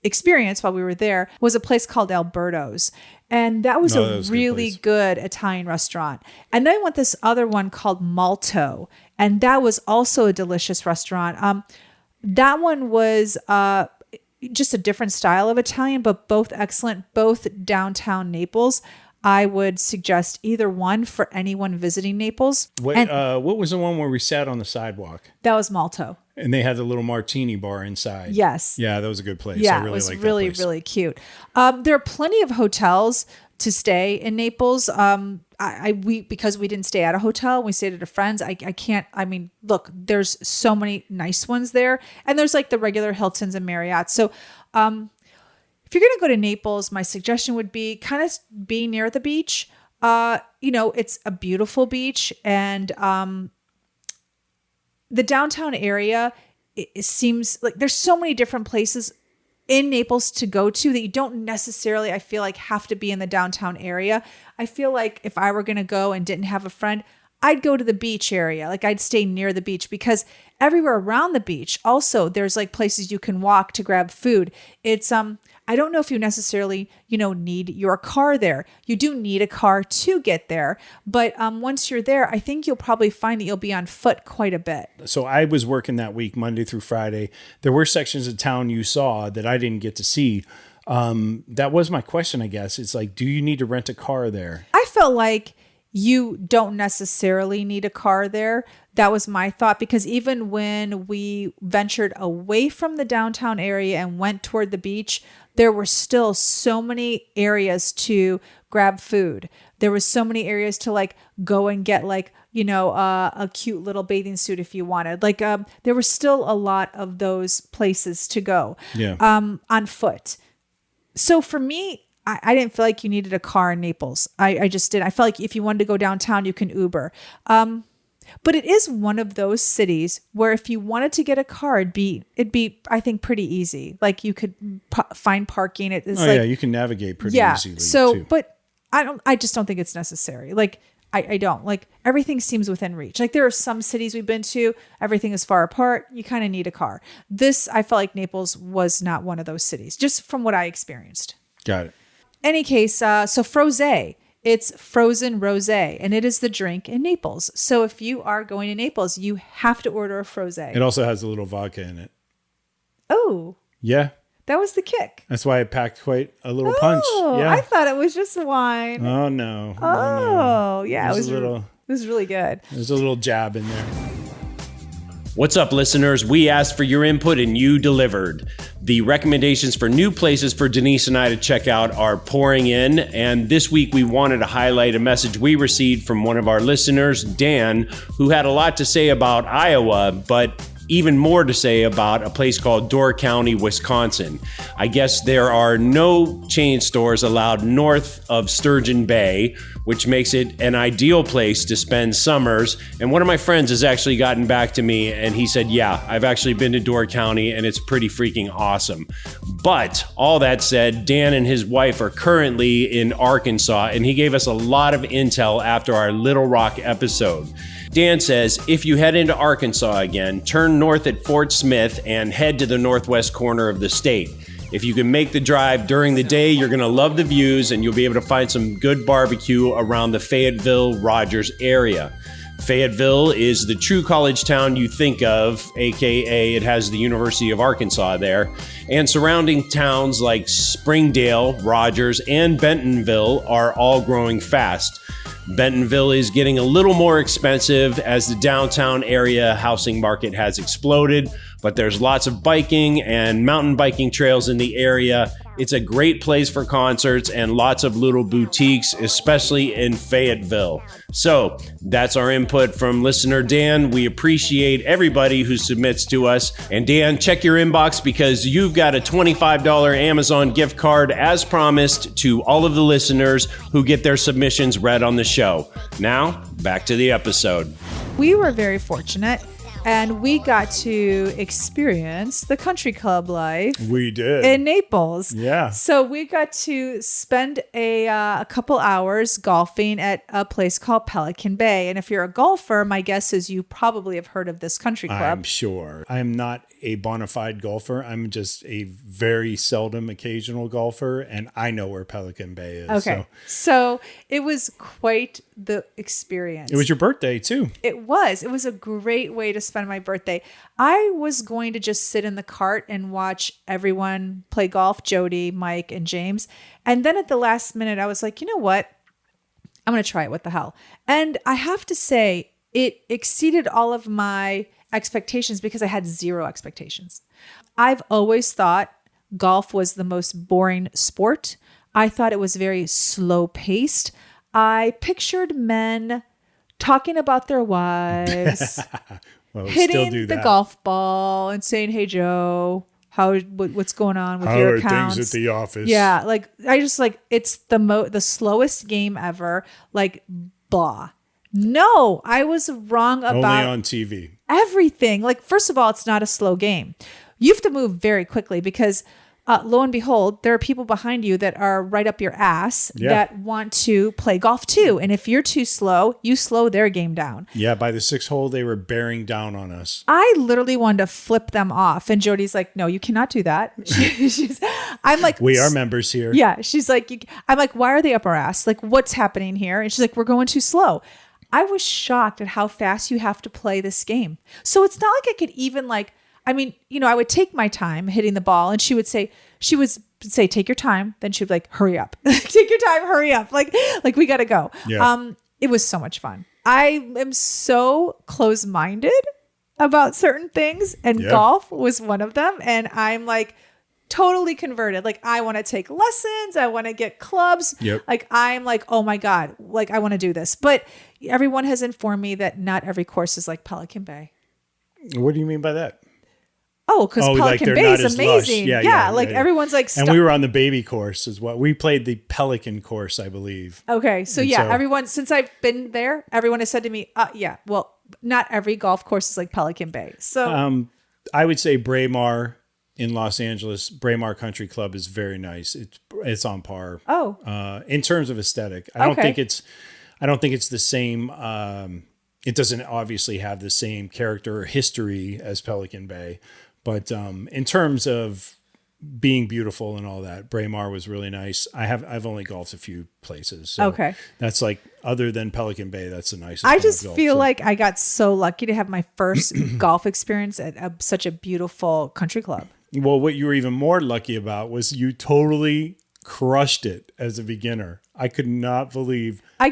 experienced while we were there was a place called Alberto's. And that was a really good Italian restaurant. And then I went this other one called Malto. And that was also a delicious restaurant. That one was just a different style of Italian, but both excellent, both downtown Naples. I would suggest either one for anyone visiting Naples. What was the one where we sat on the sidewalk? That was Malto. And they had the little martini bar inside. Yes. Yeah, that was a good place. Yeah, I really it was liked really, that place. really cute. There are plenty of hotels to stay in Naples. Because we didn't stay at a hotel, we stayed at a friend's. Look, there's so many nice ones there. And there's like the regular Hiltons and Marriott. So, if you're going to go to Naples, my suggestion would be kind of be near the beach. It's a beautiful beach and the downtown area, it seems like there's so many different places in Naples to go to that you don't necessarily, I feel like, have to be in the downtown area. I feel like if I were going to go and didn't have a friend, I'd go to the beach area. Like I'd stay near the beach, because everywhere around the beach, also there's like places you can walk to grab food. It's, I don't know if you necessarily, need your car there. You do need a car to get there. But once you're there, I think you'll probably find that you'll be on foot quite a bit. So I was working that week, Monday through Friday. There were sections of town you saw that I didn't get to see. That was my question, I guess. It's like, do you need to rent a car there? I felt like you don't necessarily need a car there. That was my thought, because even when we ventured away from the downtown area and went toward the beach, there were still so many areas to grab food. There was so many areas to like go and get like, a cute little bathing suit if you wanted. Like there was still a lot of those places to go on foot. So for me, I didn't feel like you needed a car in Naples. I just didn't. I felt like if you wanted to go downtown, you can Uber. But it is one of those cities where if you wanted to get a car, it'd be I think pretty easy. Like you could find parking. You can navigate pretty easily. So, too. But I just don't think it's necessary. Like I don't like, everything seems within reach. Like there are some cities we've been to, everything is far apart. You kind of need a car. I felt like Naples was not one of those cities, just from what I experienced. Got it. Any case, so frosé. It's frozen rosé, and it is the drink in Naples. So if you are going to Naples, you have to order a frosé. It also has a little vodka in it. Oh. Yeah. That was the kick. That's why I packed quite a little punch. Yeah. I thought it was just wine. Oh, no. Oh, yeah. It was really good. There's a little jab in there. What's up, listeners? We asked for your input and you delivered. The recommendations for new places for Denise and I to check out are pouring in. And this week we wanted to highlight a message we received from one of our listeners, Dan, who had a lot to say about Iowa, but even more to say about a place called Door County, Wisconsin. I guess there are no chain stores allowed north of Sturgeon Bay, which makes it an ideal place to spend summers. And one of my friends has actually gotten back to me and he said, yeah, I've actually been to Door County and it's pretty freaking awesome. But all that said, Dan and his wife are currently in Arkansas, and he gave us a lot of intel after our Little Rock episode. Dan says, if you head into Arkansas again, turn north at Fort Smith and head to the northwest corner of the state. If you can make the drive during the day, you're going to love the views and you'll be able to find some good barbecue around the Fayetteville-Rogers area. Fayetteville is the true college town you think of, aka it has the University of Arkansas there, and surrounding towns like Springdale, Rogers, and Bentonville are all growing fast. Bentonville is getting a little more expensive as the downtown area housing market has exploded, but there's lots of biking and mountain biking trails in the area. It's a great place for concerts and lots of little boutiques, especially in Fayetteville. So that's our input from listener Dan. We appreciate everybody who submits to us. And Dan, check your inbox because you've got a $25 Amazon gift card as promised to all of the listeners who get their submissions read on the show. Now, back to the episode. We were very fortunate. And we got to experience the country club life. We did. In Naples. Yeah. So we got to spend a couple hours golfing at a place called Pelican Bay. And if you're a golfer, my guess is you probably have heard of this country club. I'm sure. I'm not a bona fide golfer. I'm just a very seldom occasional golfer. And I know where Pelican Bay is. Okay. So it was quite the experience. It was your birthday, too. It was. It was a great way to spend my birthday. I was going to just sit in the cart and watch everyone play golf, Jody, Mike, and James. And then at the last minute, I was like, you know what? I'm going to try it. What the hell? And I have to say, it exceeded all of my expectations because I had zero expectations. I've always thought golf was the most boring sport. I thought it was very slow paced. I pictured men talking about their wives, well, hitting the golf ball and saying, "Hey Joe, what's going on with your accounts? How are things at the office?" Yeah, like I just like it's the slowest game ever. Like blah. No, I was wrong Only about on TV. everything. Like, first of all, it's not a slow game. You have to move very quickly because lo and behold, there are people behind you that are right up your ass that want to play golf too. And if you're too slow, you slow their game down. Yeah, by the 6th hole, they were bearing down on us. I literally wanted to flip them off. And Jody's like, no, you cannot do that. I'm like, We are members here. yeah. She's like, I'm like, why are they up our ass? Like, what's happening here? And she's like, we're going too slow. I was shocked at how fast you have to play this game. So it's not like I could even I would take my time hitting the ball and she would say, take your time. Then she would be like, hurry up, take your time, hurry up. Like we got to go. Yeah. It was so much fun. I am so close-minded about certain things and golf was one of them. And I'm like totally converted. Like I want to take lessons. I want to get clubs. Yep. Like I'm like, oh my God, like I want to do this. But everyone has informed me that not every course is like Pelican Bay. What do you mean by that? Oh, because Pelican Bay is amazing. Yeah, everyone's like, and we were on the baby course as well. We played the Pelican course, I believe. Okay, so everyone, since I've been there, everyone has said to me, well, not every golf course is like Pelican Bay. So I would say Braemar in Los Angeles, Braemar Country Club is very nice. It's on par. Oh, in terms of aesthetic, I don't think it's the same. It doesn't obviously have the same character or history as Pelican Bay. But in terms of being beautiful and all that, Braemar was really nice. I've only golfed a few places. So okay. That's like, other than Pelican Bay, that's the nicest. I just feel like I got so lucky to have my first golf experience at such a beautiful country club. Well, what you were even more lucky about was you totally crushed it as a beginner. I could not believe how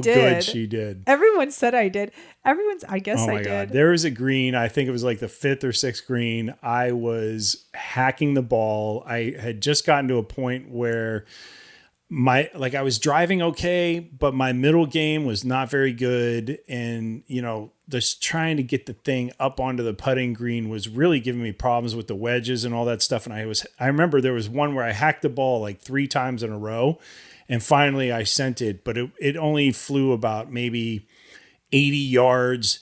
good she did. Everyone said I did. I guess I did. God. There was a green, I think it was like the 5th or 6th green. I was hacking the ball. I had just gotten to a point where I was driving okay, but my middle game was not very good. And, just trying to get the thing up onto the putting green was really giving me problems with the wedges and all that stuff. And I remember there was one where I hacked the ball like 3 times in a row. And finally I sent it, but it only flew about maybe 80 yards,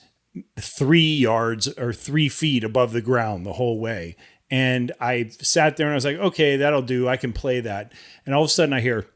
3 yards or 3 feet above the ground the whole way. And I sat there and I was like, okay, that'll do. I can play that. And all of a sudden I hear,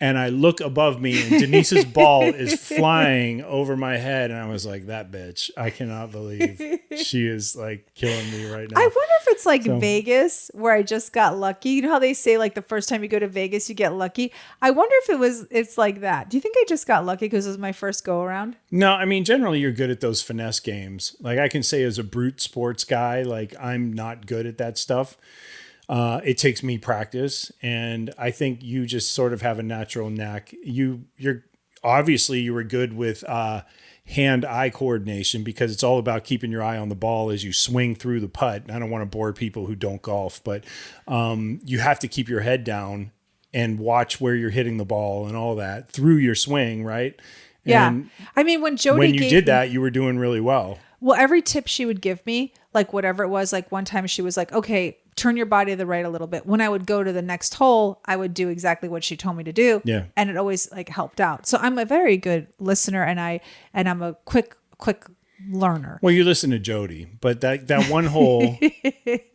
and I look above me and Denise's ball is flying over my head. And I was like, that bitch, I cannot believe she is like killing me right now. I wonder if it's like Vegas where I just got lucky. You know how they say like the first time you go to Vegas, you get lucky. I wonder if it's like that. Do you think I just got lucky because it was my first go around? No, I mean, generally you're good at those finesse games. Like I can say as a brute sports guy, like I'm not good at that stuff. It takes me practice, and I think you just sort of have a natural knack. You were good with hand-eye coordination because it's all about keeping your eye on the ball as you swing through the putt. I don't want to bore people who don't golf, but you have to keep your head down and watch where you're hitting the ball and all that through your swing, right? Yeah. And I mean, when you did that, you were doing really well. Well, every tip she would give me, like whatever it was, like one time she was like, okay, turn your body to the right a little bit. When I would go to the next hole, I would do exactly what she told me to do. Yeah. And it always like helped out. So I'm a very good listener and I'm a quick learner. Well, you listen to Jody, but that one hole,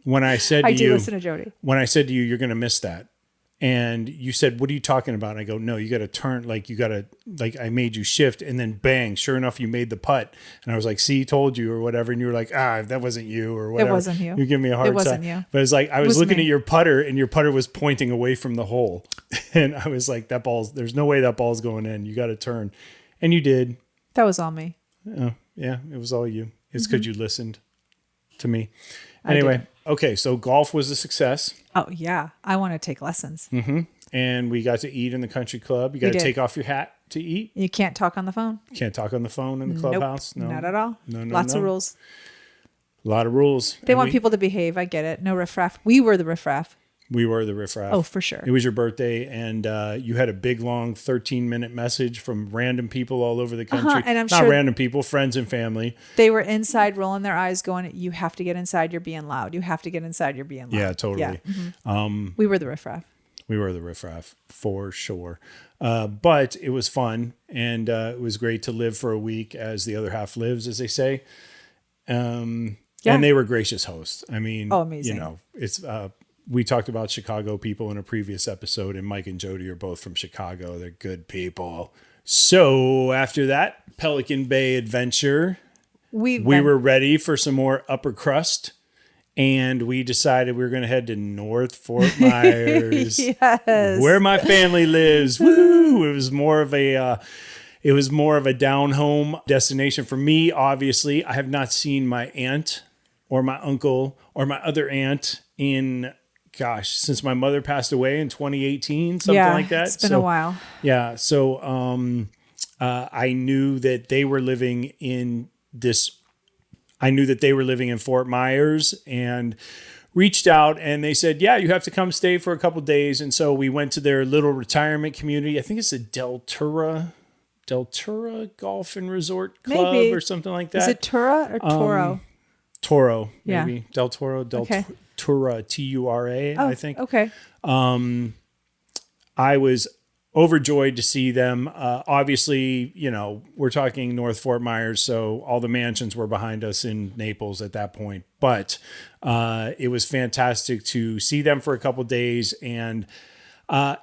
when I said to you, I do listen to Jody. When I said to you, you're going to miss that. And you said, what are you talking about? And I go, no, you got to turn, I made you shift, and then bang, sure enough, you made the putt. And I was like, see, told you, or whatever. And you were like, that wasn't you, or whatever. It wasn't you. You give me a hard time. It wasn't you. But it's like, I was looking at your putter, and your putter was pointing away from the hole. And I was like, there's no way that ball's going in. You got to turn. And you did. That was all me. Yeah, it was all you. It's because you listened to me. Anyway, okay, so golf was a success. Oh, yeah. I want to take lessons. Mm-hmm. And we got to eat in the country club. You got to take off your hat to eat. You can't talk on the phone. You can't talk on the phone in the clubhouse? Nope, not at all. No. Lots of rules. A lot of rules. They want people to behave. I get it. No riffraff. We were the riffraff. We were the riffraff. Oh, for sure. It was your birthday, and you had a big, long 13-minute message from random people all over the country. And I'm Not random people, friends and family. They were inside rolling their eyes going, you have to get inside, you're being loud. You have to get inside, you're being loud. Yeah, totally. Yeah. Mm-hmm. We were the riffraff. We were the riffraff for sure. But it was fun, and it was great to live for a week as the other half lives, as they say. And they were gracious hosts. I mean, amazing. You know, it's we talked about Chicago people in a previous episode, and Mike and Jody are both from Chicago. They're good people. So after that Pelican Bay adventure, we were ready for some more upper crust. And we decided we were going to head to North Fort Myers, Yes. where my family lives. Woo! It was more of a down home destination for me. Obviously, I have not seen my aunt or my uncle or my other aunt since my mother passed away in 2018, something like that. It's been a while. Yeah. So I knew that they were living in Fort Myers, and reached out, and they said, yeah, you have to come stay for a couple days. And so we went to their little retirement community. I think it's the Deltura Golf and Resort Club or something like that. Is it Tura or Toro? Toro, Yeah. maybe. Del Toro, Okay. Tura, Tura, I think. Okay. I was overjoyed to see them. Obviously, you know, we're talking North Fort Myers, so all the mansions were behind us in Naples at that point. But it was fantastic to see them for a couple days. And,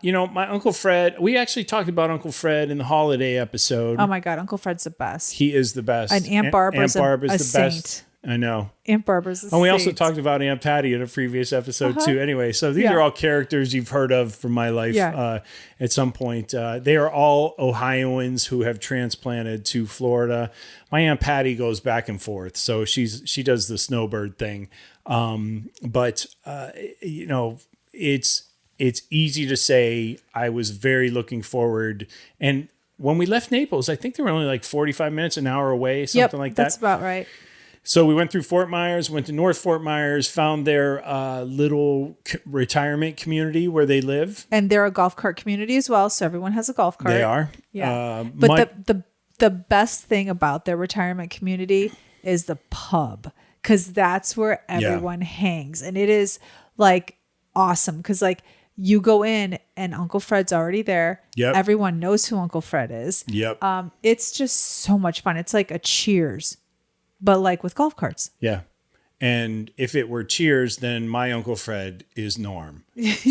you know, my Uncle Fred, we actually talked about Uncle Fred in the holiday episode. Oh, my God. Uncle Fred's the best. He is the best. And Aunt Barbara's Barb is a the saint. best. I know. Aunt Barbara's a And we also saint. talked about Aunt Patty in a previous episode too. Anyway, so these are all characters you've heard of from my life at some point. They are all Ohioans who have transplanted to Florida. My Aunt Patty goes back and forth, so she does the snowbird thing. But you know, it's easy to say I was very looking forward. And when we left Naples, I think they were only like 45 minutes, an hour away, something like that. That's about right. So we went through Fort Myers, went to North Fort Myers, found their little retirement community where they live. And they're a golf cart community as well, so everyone has a golf cart. They are. Yeah. But the best thing about their retirement community is the pub, because that's where everyone hangs. And it is like awesome because like you go in and Uncle Fred's already there. Yep. Everyone knows who Uncle Fred is. Yep. It's just so much fun. It's like a Cheers, but like with golf carts. Yeah. And if it were Cheers, then my Uncle Fred is Norm.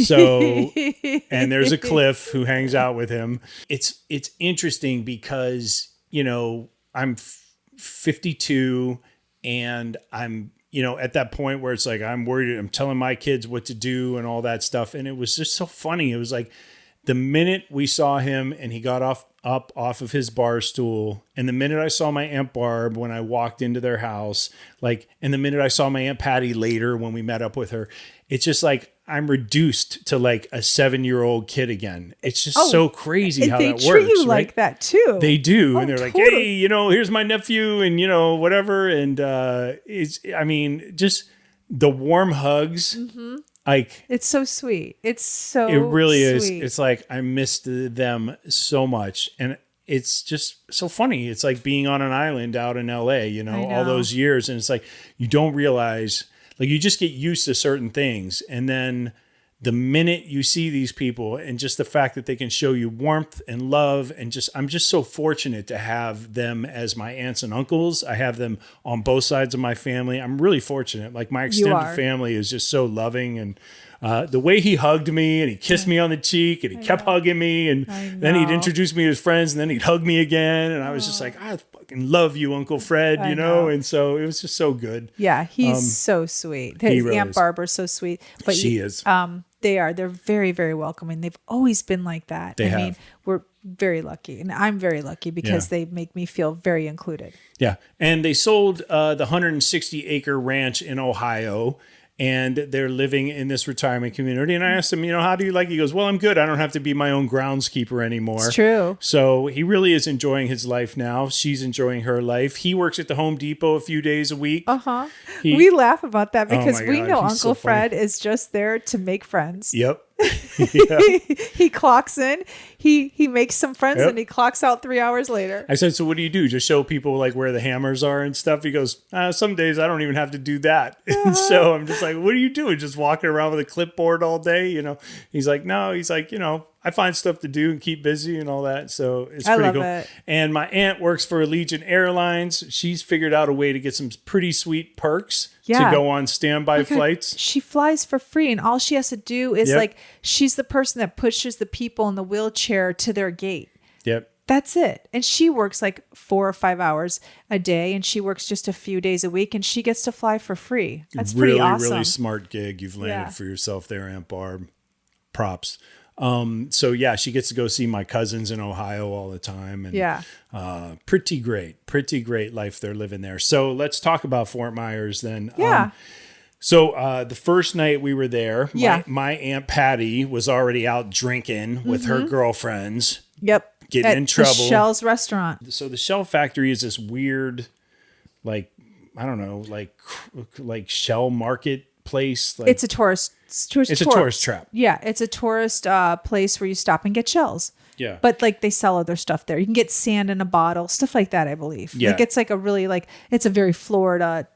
So, and there's a Cliff who hangs out with him. It's interesting because, you know, I'm 52 and I'm, you know, at that point where it's like, I'm worried, I'm telling my kids what to do and all that stuff. And it was just so funny. It was like the minute we saw him and he got up off of his bar stool, and the minute I saw my Aunt Barb when I walked into their house, like, and the minute I saw my Aunt Patty later when we met up with her, it's just like I'm reduced to like a 7-year-old kid again. It's just so crazy how that works. They treat you right? like that too. They do. And they're like, totally. hey, you know, here's my nephew and, you know, whatever. And I mean, just the warm hugs. Mm-hmm. Like, it's so sweet. It really is. sweet. It's like I missed them so much. And it's just so funny. It's like being on an island out in LA, you know, all those years. And it's like, you don't realize, like, you just get used to certain things. And then the minute you see these people and just the fact that they can show you warmth and love and just, I'm just so fortunate to have them as my aunts and uncles. I have them on both sides of my family. I'm really fortunate. Like my extended family is just so loving. And the way he hugged me and he kissed me on the cheek and he kept hugging me and then he'd introduce me to his friends and then he'd hug me again. And I was just like, I fucking love you, Uncle Fred, you know? And so it was just so good. Yeah, he's so sweet. His really Aunt is. Barbara's so sweet. But She is. They're very, very welcoming. They've always been like that. They I mean, have. we're very lucky. And I'm very lucky because they make me feel very included. Yeah. And they sold the 160 acre ranch in Ohio, and they're living in this retirement community. And I asked him, you know, how do you like it? He goes, well, I'm good. I don't have to be my own groundskeeper anymore. It's true. So he really is enjoying his life now. She's enjoying her life. He works at the Home Depot a few days a week. We laugh about that because my we God, know he's Uncle so funny. Fred is just there to make friends. Yep. He clocks in, he makes some friends, and he clocks out 3 hours later. I said, so what do you do? Just show people like where the hammers are and stuff? He goes, some days I don't even have to do that. And so I'm just like, what are you doing? Just walking around with a clipboard all day? He's like, no, he's like, I find stuff to do and keep busy and all that. So it's pretty cool. It. And my aunt works for Allegiant Airlines. She's figured out a way to get some pretty sweet perks to go on standby flights. She flies for free, and all she has to do is she's the person that pushes the people in the wheelchair to their gate. Yep. That's it. And she works like 4 or 5 hours a day, and she works just a few days a week, and she gets to fly for free. That's pretty awesome. Really smart gig you've landed for yourself there, Aunt Barb. Props. So yeah, she gets to go see my cousins in Ohio all the time, and pretty great life they're living there. So let's talk about Fort Myers then. So the first night we were there, my Aunt Patty was already out drinking with her girlfriends. Yep. Getting in trouble. The Shell's restaurant. So the Shell factory is this weird, like, I don't know, like Shell market place. Like, it's a tourist trap. Yeah, it's a tourist place where you stop and get shells. Yeah. But like they sell other stuff there. You can get sand in a bottle, stuff like that, I believe. Yeah. Like it's like a really it's a very Florida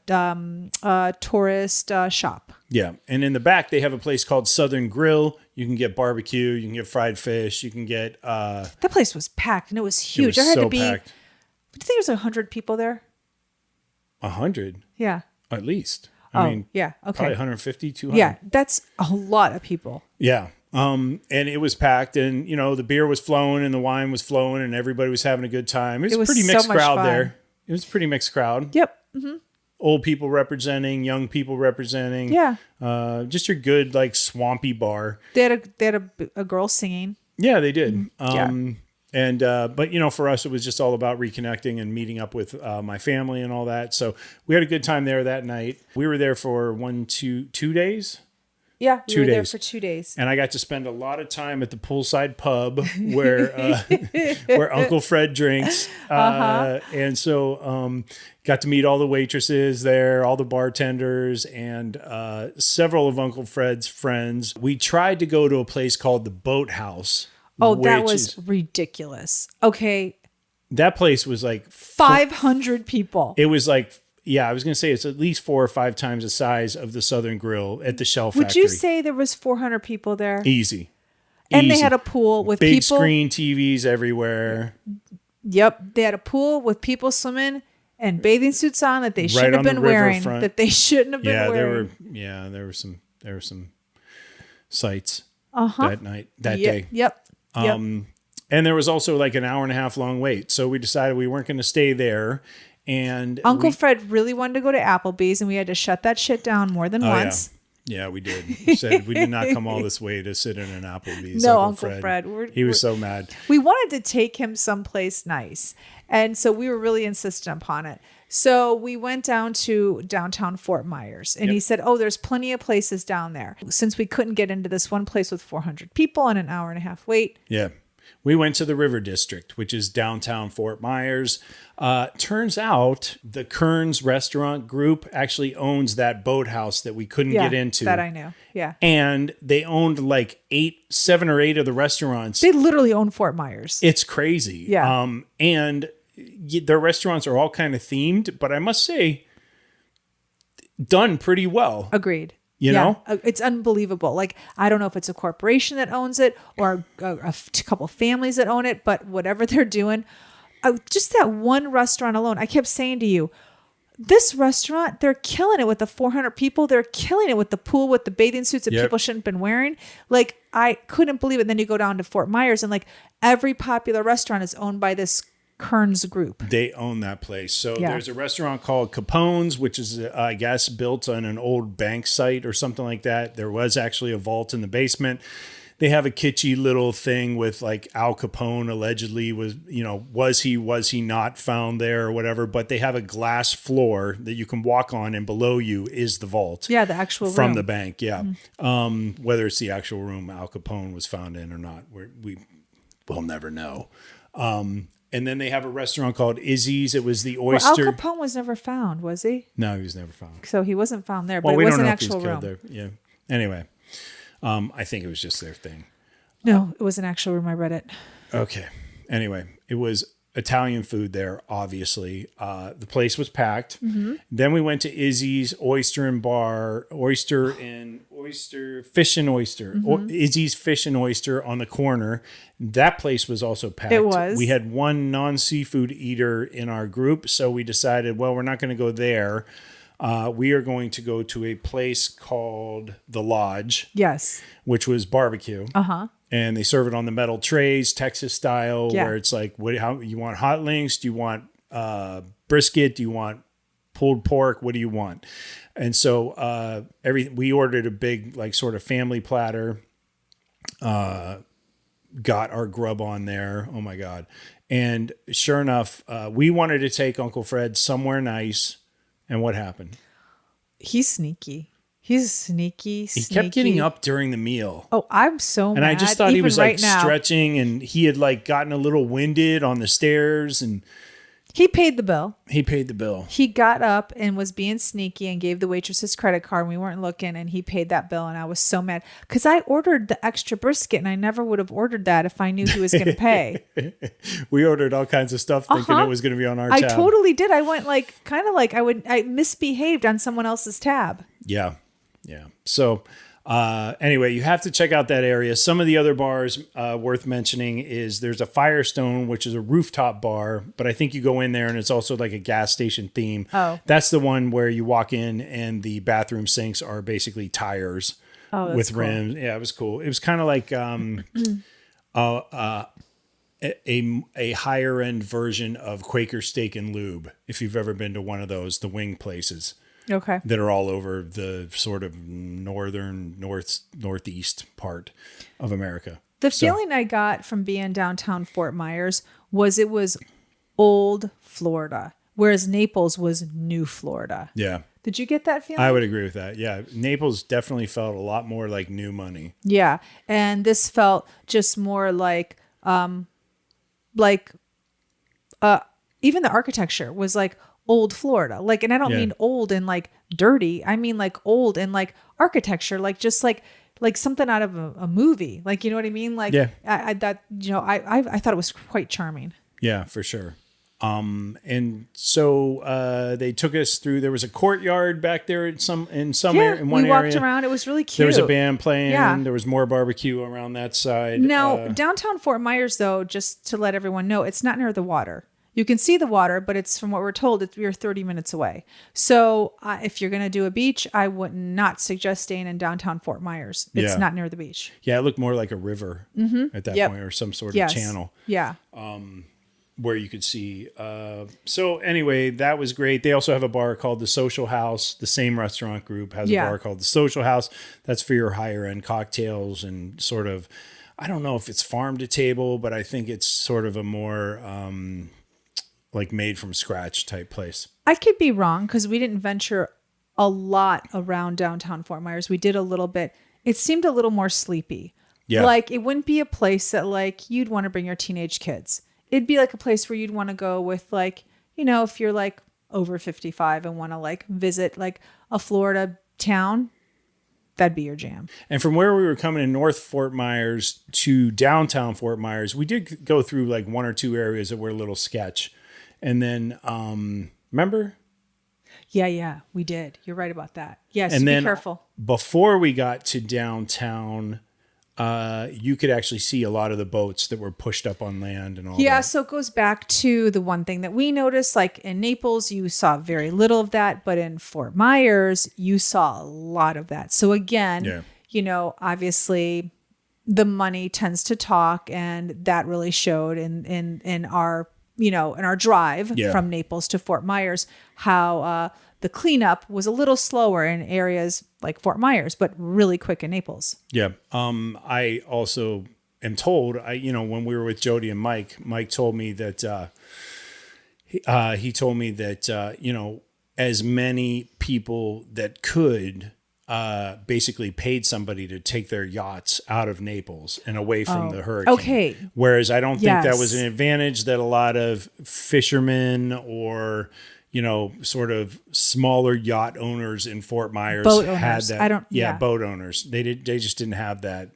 tourist shop. Yeah. And in the back, they have a place called Southern Grill. You can get barbecue. You can get fried fish. You can get... that place was packed and it was huge. It was there had so to be... packed. Do you think there's 100 people there? 100? Yeah. At least. I mean, yeah. Okay. Probably 150, 200. Yeah. That's a lot of people. Yeah. And it was packed, and the beer was flowing and the wine was flowing and everybody was having a good time. It was a pretty mixed crowd there. It was a pretty mixed crowd. Yep. Mm-hmm. Old people representing, young people representing. Yeah. Just your good like swampy bar. They had a girl singing. Yeah, they did. Yeah. And but for us, it was just all about reconnecting and meeting up with my family and all that. So we had a good time there that night. We were there for 2 days. Yeah, we 2 were days. there for 2 days. And I got to spend a lot of time at the poolside pub where Uncle Fred drinks. And so got to meet all the waitresses there, all the bartenders, and several of Uncle Fred's friends. We tried to go to a place called the Boathouse. Oh, that was ridiculous. Okay. That place was like 500 people. It was like, I was going to say it's at least 4 or 5 times the size of the Southern Grill at the Shell factory. Would you say there was 400 people there? Easy. And they had a pool with big people. Screen TVs everywhere. Yep. They had a pool with people swimming and bathing suits on that they shouldn't have been wearing. That they shouldn't have been wearing. There were some sights that day. Yep. And there was also like an hour and a half long wait. So we decided we weren't going to stay there. And Uncle Fred really wanted to go to Applebee's, and we had to shut that shit down more than once. Yeah, we did. We said we did not come all this way to sit in an Applebee's. No, Uncle Fred. He was so mad. We wanted to take him someplace nice. And so we were really insistent upon it. So we went down to downtown Fort Myers, and he said, there's plenty of places down there. Since we couldn't get into this one place with 400 people and an hour and a half wait. Yeah. We went to the River District, which is downtown Fort Myers. Turns out the Kearns Restaurant Group actually owns that boathouse that we couldn't get into. That I know. Yeah. And they owned like 7 or 8 of the restaurants. They literally own Fort Myers. It's crazy. Yeah. And their restaurants are all kind of themed, but I must say, done pretty well. Agreed. You know? It's unbelievable. Like, I don't know if it's a corporation that owns it or a couple families that own it, but whatever they're doing, just that one restaurant alone, I kept saying to you, this restaurant, they're killing it with the 400 people. They're killing it with the pool, with the bathing suits that people shouldn't have been wearing. Like, I couldn't believe it. And then you go down to Fort Myers, and like every popular restaurant is owned by this Kearns Group. They own that place. So there's a restaurant called Capone's, which is, I guess, built on an old bank site or something like that. There was actually a vault in the basement. They have a kitschy little thing with like Al Capone allegedly was he not found there or whatever, but they have a glass floor that you can walk on, and below you is the vault. Yeah, the actual room. From the bank, yeah. Mm-hmm. Whether it's the actual room Al Capone was found in or not, we'll never know. And then they have a restaurant called Izzy's. It was the oyster. Well, Al Capone was never found, was he? No, he was never found. So he wasn't found there, but Well, it we was don't an know actual if he was room. killed there. Yeah. Anyway. I think it was just their thing. No, it was an actual room. I read it. Okay. Anyway, it was Italian food there, obviously. The place was packed. Then we went to Izzy's Oyster and Bar, Fish and Oyster. Izzy's Fish and Oyster on the corner. That place was also packed. It was. We had one non-seafood eater in our group, so we decided, well, we're not going to go there. We are going to go to a place called The Lodge. Yes. Which was barbecue. And they serve it on the metal trays, Texas style, where it's like, how you want hot links? Do you want brisket? Do you want pulled pork? What do you want? And so we ordered a big, like, sort of family platter. Got our grub on there. Oh my God! And sure enough, we wanted to take Uncle Fred somewhere nice. And what happened? He's sneaky. He's sneaky. He kept getting up during the meal. Oh, I'm so mad. And I just thought he was right like now. stretching, and he had like gotten a little winded on the stairs, and He paid the bill. he paid the bill. He got up and was being sneaky and gave the waitress his credit card. And we weren't looking, and he paid that bill. And I was so mad because I ordered the extra brisket, and I never would have ordered that if I knew he was going to pay. We ordered all kinds of stuff thinking it was going to be on our I tab. totally did. I went like kind of like I misbehaved on someone else's tab. Yeah. Yeah. So anyway, you have to check out that area. Some of the other bars worth mentioning is there's a Firestone, which is a rooftop bar, but I think you go in there and it's also like a gas station theme. Oh. That's the one where you walk in and the bathroom sinks are basically tires with rims. Yeah, it was cool. It was kind of like a higher end version of Quaker Steak and Lube. If you've ever been to one of those, the wing places. Okay. That are all over the sort of northeast part of America. The feeling I got from being downtown Fort Myers was it was old Florida, whereas Naples was new Florida. Yeah. Did you get that feeling? I would agree with that. Yeah. Naples definitely felt a lot more like new money. Yeah. And this felt just more like even the architecture was like old Florida. Like, and I don't mean old and like dirty. I mean like old and like architecture, like just like something out of a movie. Like, you know what I mean? Like, I thought it was quite charming. Yeah, for sure. And so they took us through. There was a courtyard back there in one area. We walked around. It was really cute. There was a band playing. Yeah. There was more barbecue around that side. Now, downtown Fort Myers, though, just to let everyone know, it's not near the water. You can see the water, but it's, from what we're told, you're 30 minutes away. So if you're going to do a beach, I would not suggest staying in downtown Fort Myers. It's not near the beach. Yeah, it looked more like a river at that point, or some sort of channel. Yeah. Where you could see. So anyway, that was great. They also have a bar called the Social House. The same restaurant group has a bar called the Social House. That's for your higher end cocktails and sort of, I don't know if it's farm to table, but I think it's sort of a more like made from scratch type place. I could be wrong because we didn't venture a lot around downtown Fort Myers. We did a little bit. It seemed a little more sleepy. Yeah. Like it wouldn't be a place that like you'd want to bring your teenage kids. It'd be like a place where you'd want to go with like, you know, if you're like over 55 and want to like visit like a Florida town, that'd be your jam. And from where we were coming in North Fort Myers to downtown Fort Myers, we did go through like one or two areas that were a little sketch. And then, remember? Yeah, we did. You're right about that. Yes, and be then careful. Before we got to downtown, you could actually see a lot of the boats that were pushed up on land and all that. Yeah, so it goes back to the one thing that we noticed, like in Naples, you saw very little of that, but in Fort Myers, you saw a lot of that. So again, you know, obviously the money tends to talk, and that really showed in our, you know, in our drive from Naples to Fort Myers, how the cleanup was a little slower in areas like Fort Myers, but really quick in Naples. Yeah. I also am told, when we were with Jody and Mike told me that he told me that, as many people that could basically paid somebody to take their yachts out of Naples and away from the hurricane. Okay. Whereas I don't think that was an advantage that a lot of fishermen or, sort of smaller yacht owners in Fort Myers Boat had owners. that. Boat owners. They just didn't have that.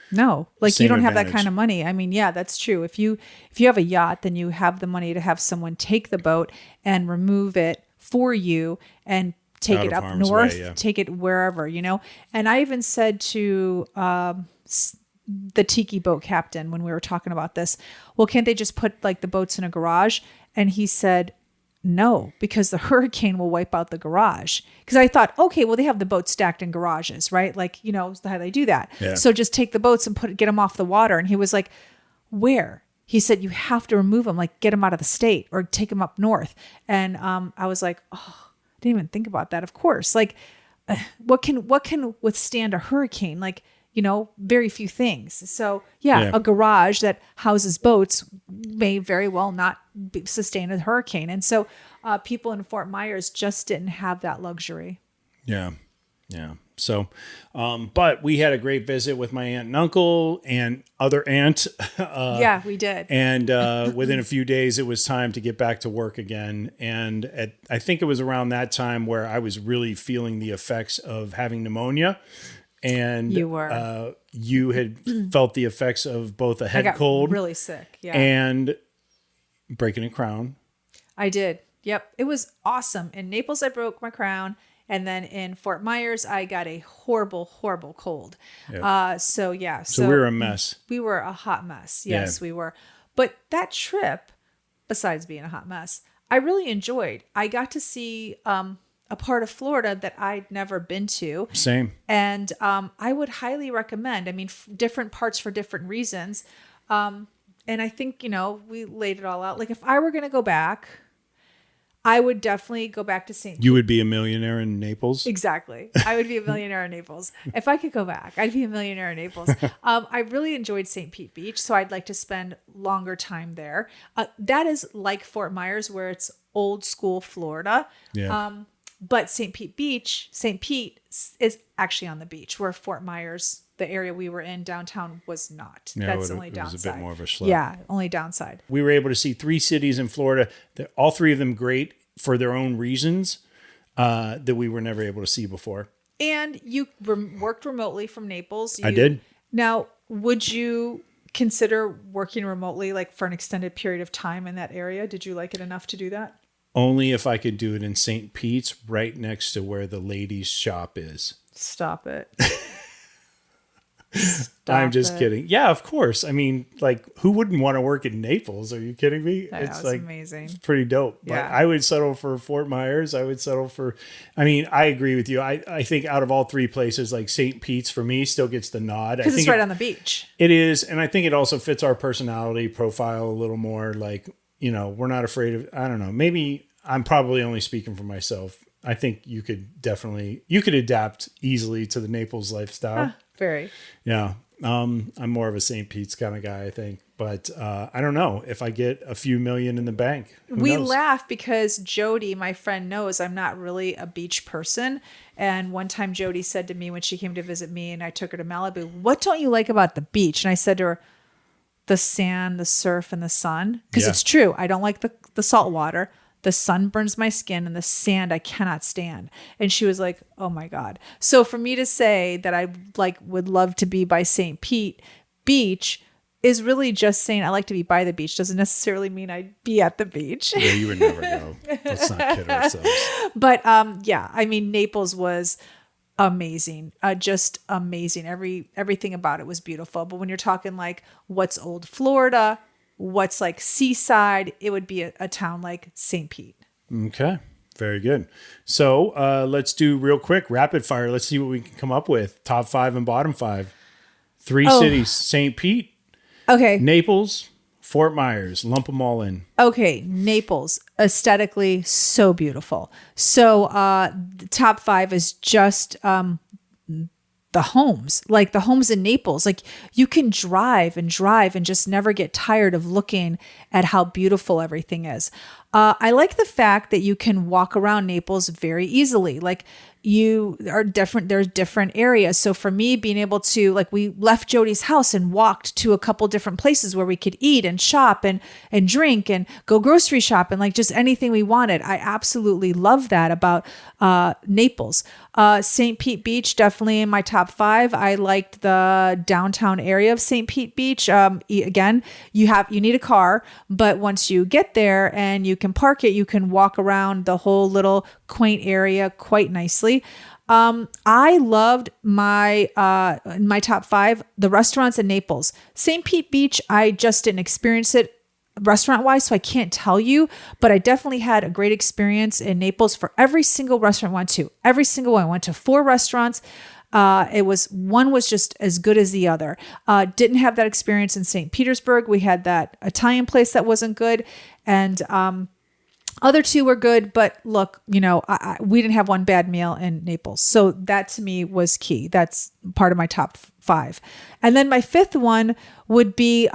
No, like Same you don't have that advantage. kind of money. I mean, yeah, that's true. If you have a yacht, then you have the money to have someone take the boat and remove it for you and take Out it of up harm's north, way, yeah. take it wherever, And I even said to the tiki boat captain when we were talking about this, well, can't they just put like the boats in a garage? And he said, no, because the hurricane will wipe out the garage. Because I thought, okay, well, they have the boats stacked in garages, right? Like, how they do that. Yeah. So just take the boats and get them off the water. And he was like, where? He said, you have to remove them, like get them out of the state or take them up north. And I was like, oh, I didn't even think about that. Of course, like what can withstand a hurricane? Like, very few things. So yeah, a garage that houses boats may very well not sustain a hurricane. And so people in Fort Myers just didn't have that luxury. Yeah. Yeah. So, but we had a great visit with my aunt and uncle and other aunt. Yeah, we did. And within a few days, it was time to get back to work again. And I think it was around that time where I was really feeling the effects of having pneumonia. And You were. You had felt the effects of both a I head got cold really sick. Yeah. and breaking a crown. I did. Yep. It was awesome. In Naples, I broke my crown. And then in Fort Myers, I got a horrible, horrible cold. Yep. So yeah. So we were a mess. We were a hot mess. Yes, we were. But that trip, besides being a hot mess, I really enjoyed. I got to see a part of Florida that I'd never been to. Same. And I would highly recommend. I mean, different parts for different reasons. And I think, we laid it all out. Like if I were going to go back, I would definitely go back to St. You would be a millionaire in Naples. Exactly. I would be a millionaire in Naples. If I could go back, I'd be a millionaire in Naples. I really enjoyed St. Pete Beach, so I'd like to spend longer time there. That is like Fort Myers, where it's old school Florida. Yeah. But St. Pete is actually on the beach, where Fort Myers, the area we were in downtown, was not. Yeah, That's the only it was downside. a bit more of a schlep. Yeah, only downside. We were able to see 3 cities in Florida. All 3 of them great for their own reasons that we were never able to see before. And you worked remotely from Naples. I did. Now, would you consider working remotely like for an extended period of time in that area? Did you like it enough to do that? Only if I could do it in St. Pete's, right next to where the ladies' shop is. Stop it. I'm just kidding. Yeah, of course. I mean, like, who wouldn't want to work in Naples? Are you kidding me? It's like amazing. It's pretty dope. But Yeah. I would settle for Fort Myers. I agree with you. I think out of all 3 places, like St. Pete's for me still gets the nod. Because it's right on the beach. It is. And I think it also fits our personality profile a little more. Like, we're not afraid of, I don't know, maybe I'm probably only speaking for myself. I think you could adapt easily to the Naples lifestyle. Very. Yeah. I'm more of a St. Pete's kind of guy, I think. But I don't know if I get a few million in the bank. We knows? laugh because Jody, my friend, knows I'm not really a beach person. And one time Jody said to me when she came to visit me and I took her to Malibu, what don't you like about the beach? And I said to her, the sand, the surf, and the sun. Because it's true. I don't like the salt water. The sun burns my skin and the sand I cannot stand. And she was like, oh my God. So for me to say that I would love to be by St. Pete Beach is really just saying I like to be by the beach. Doesn't necessarily mean I'd be at the beach. Yeah, you would never go. Let's not kid ourselves. But yeah, I mean, Naples was amazing. Just amazing. Everything about it was beautiful. But when you're talking like what's old Florida, what's like seaside, it would be a town like St. Pete. Okay. Very good. So let's do real quick rapid fire. Let's see what we can come up with. Top 5 and bottom 5. 3 cities: St. Pete, Okay. Naples, Fort Myers. Lump them all in. Okay. Naples, aesthetically so beautiful. So the top 5 is just the homes, like the homes in Naples. Like you can drive and just never get tired of looking at how beautiful everything is. I like the fact that you can walk around Naples very easily. Like, there's different areas. So for me, being able to, like, we left Jody's house and walked to a couple different places where we could eat and shop and drink and go grocery shop and like just anything we wanted. I absolutely love that about Naples. St. Pete Beach, definitely in my top 5. I liked the downtown area of St. Pete Beach. Again, you need a car, but once you get there and you can park it, you can walk around the whole little quaint area quite nicely. I loved my top 5, the restaurants in Naples. St. Pete Beach, I just didn't experience it restaurant wise, so I can't tell you, but I definitely had a great experience in Naples for every single restaurant I went to. Every single one. I went to 4 restaurants. One was just as good as the other. Didn't have that experience in St. Petersburg. We had that Italian place that wasn't good. And, other 2 were good, but look, we didn't have one bad meal in Naples. So that to me was key. That's part of my top 5. And then my 5th one would be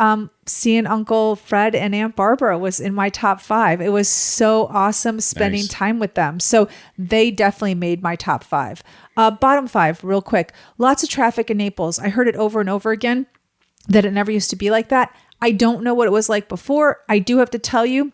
seeing Uncle Fred and Aunt Barbara was in my top 5. It was so awesome spending time with them. So they definitely made my top 5. Bottom 5, real quick. Lots of traffic in Naples. I heard it over and over again that it never used to be like that. I don't know what it was like before. I do have to tell you,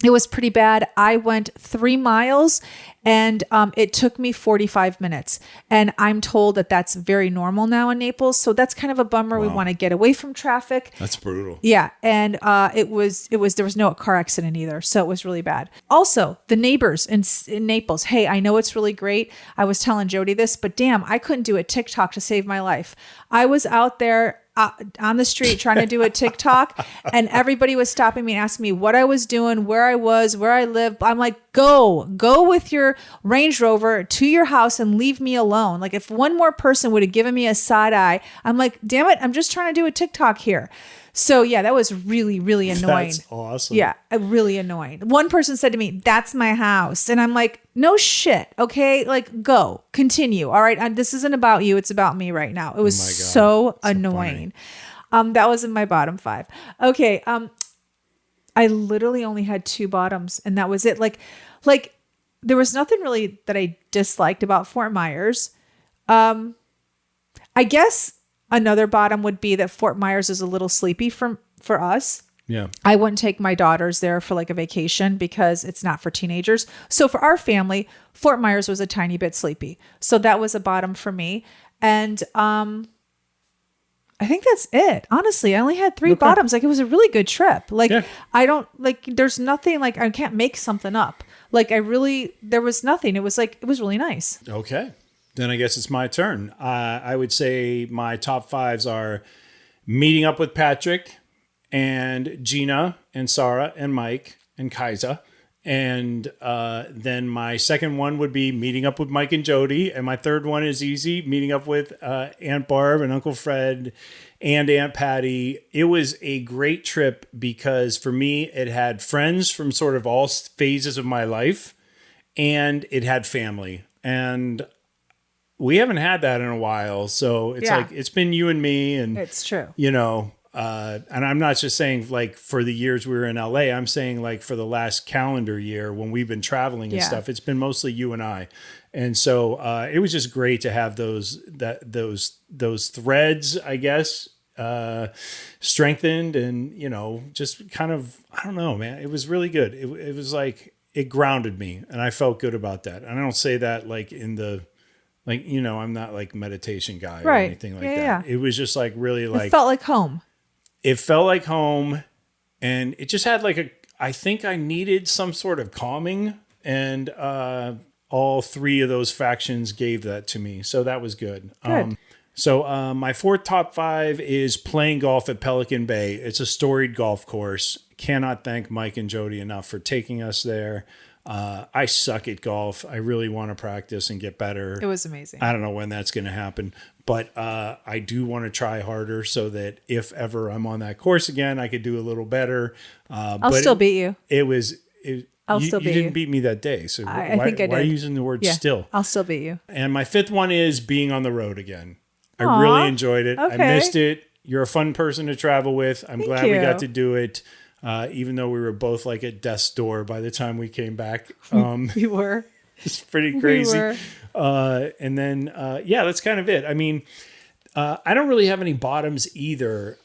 it was pretty bad. I went 3 miles and it took me 45 minutes. And I'm told that that's very normal now in Naples. So that's kind of a bummer. Wow. We want to get away from traffic. That's brutal. Yeah. And there was no car accident either. So it was really bad. Also, the neighbors in Naples. Hey, I know it's really great. I was telling Jody this, but damn, I couldn't do a TikTok to save my life. I was out there on the street trying to do a TikTok and everybody was stopping me and asking me what I was doing, where I was, where I lived. I'm like, go with your Range Rover to your house and leave me alone. Like if one more person would have given me a side eye, I'm like, damn it, I'm just trying to do a TikTok here. So yeah, that was really, really annoying. That's awesome. Yeah, really annoying. One person said to me, "That's my house." And I'm like, no shit. Okay. Like go, continue. All right. This isn't about you. It's about me right now. It was so annoying. That was in my bottom 5. Okay. I literally only had 2 bottoms and that was it. Like there was nothing really that I disliked about Fort Myers. I guess another bottom would be that Fort Myers is a little sleepy for us. Yeah. I wouldn't take my daughters there for like a vacation because it's not for teenagers. So for our family, Fort Myers was a tiny bit sleepy. So that was a bottom for me. And I think that's it. Honestly, I only had 3 bottoms. Like it was a really good trip. Like I don't like, there's nothing like I can't make something up. Like there was nothing. It was really nice. Okay. Then I guess it's my turn. I would say my top 5s are meeting up with Patrick and Gina and Sarah and Mike and Kaisa. And then my second one would be meeting up with Mike and Jody. And my third one is easy, meeting up with Aunt Barb and Uncle Fred and Aunt Patty. It was a great trip because for me, it had friends from sort of all phases of my life and it had family. And we haven't had that in a while. So it's like, it's been you and me and it's true. And I'm not just saying like for the years we were in LA, I'm saying like for the last calendar year when we've been traveling and stuff, it's been mostly you and I. And so it was just great to have those threads, I guess, strengthened and, just kind of, I don't know, man, it was really good. It was like, it grounded me and I felt good about that. And I don't say that like in the, like, I'm not like meditation guy or anything like that. Yeah. It was just like really like. It felt like home. It felt like home. And it just had like I think I needed some sort of calming. And all 3 of those factions gave that to me. So that was good. So my 4th top 5 is playing golf at Pelican Bay. It's a storied golf course. Cannot thank Mike and Jody enough for taking us there. I suck at golf. I really want to practice and get better. It was amazing. I don't know when that's going to happen, but I do want to try harder so that if ever I'm on that course again, I could do a little better. I'll still beat you. I'll still beat you. You didn't beat me that day. So I think I did. Why are you using the word still? I'll still beat you. And my 5th one is being on the road again. I really enjoyed it. Okay. I missed it. You're a fun person to travel with. I'm glad we got to do it. Even though we were both like at death's door by the time we came back. We were. It's pretty crazy. were. And then, yeah, that's kind of it. I mean, I don't really have any bottoms either.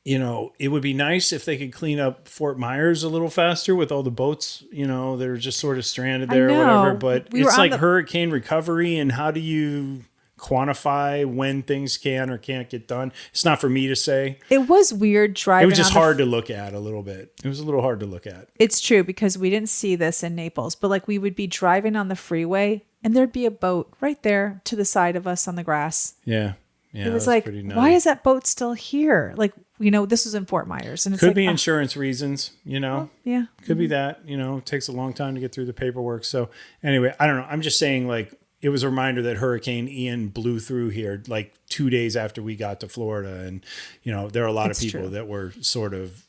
It would be nice if they could clean up Fort Myers a little faster with all the boats, that are just sort of stranded there or whatever. But it's like hurricane recovery, and how do you quantify when things can or can't get done? It's not for me to say. It was weird driving. It was just hard to look at a little bit. It was a little hard to look at. It's true, because we didn't see this in Naples, but like we would be driving on the freeway and there'd be a boat right there to the side of us on the grass. Yeah. Yeah. It was like, why is that boat still here? Like, this was in Fort Myers, and it's could be insurance reasons, Well, yeah. Could be that, it takes a long time to get through the paperwork. So anyway, I don't know. I'm just saying, like, it was a reminder that Hurricane Ian blew through here like 2 days after we got to Florida. And, there are a lot of people that were sort of,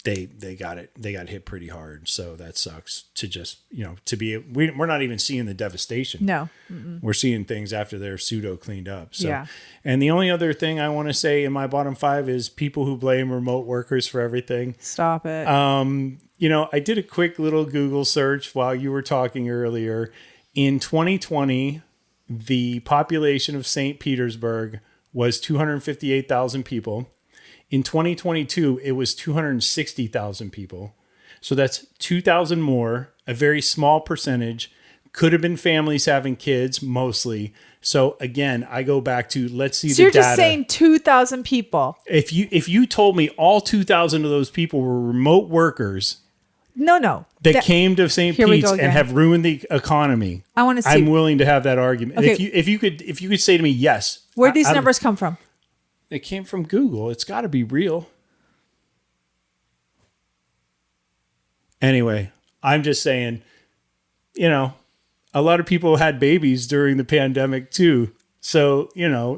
they got hit pretty hard. So that sucks to just, we're not even seeing the devastation. No. We're seeing things after they're pseudo cleaned up. So, yeah. And the only other thing I want to say in my bottom 5 is people who blame remote workers for everything. Stop it. I did a quick little Google search while you were talking earlier. In 2020, the population of St. Petersburg was 258,000 people. In 2022, it was 260,000 people. So that's 2,000 more, a very small percentage. Could have been families having kids, mostly. So again, I go back to, let's see the data. So you're just saying 2,000 people. If you told me all 2,000 of those people were remote workers... No. That came to St. Pete's and have ruined the economy. I want to see. I'm willing to have that argument. Okay. If you could say to me, yes. Where'd these numbers come from? They came from Google. It's got to be real. Anyway, I'm just saying, a lot of people had babies during the pandemic too. So,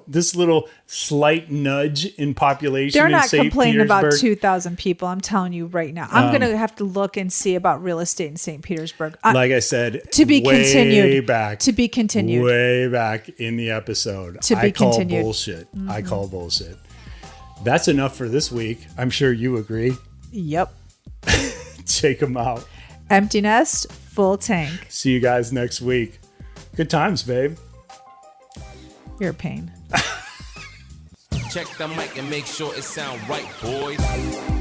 this little slight nudge in population. They're not in St. complaining about Petersburg, 2,000 people. I'm telling you right now. I'm going to have to look and see about real estate in St. Petersburg. Like I said, to be continued. Back, to be continued. Way back in the episode. I call bullshit. Mm-hmm. I call bullshit. That's enough for this week. I'm sure you agree. Yep. Check them out. Empty nest, full tank. See you guys next week. Good times, babe. You're a pain. Check the mic and make sure it sound right, boys.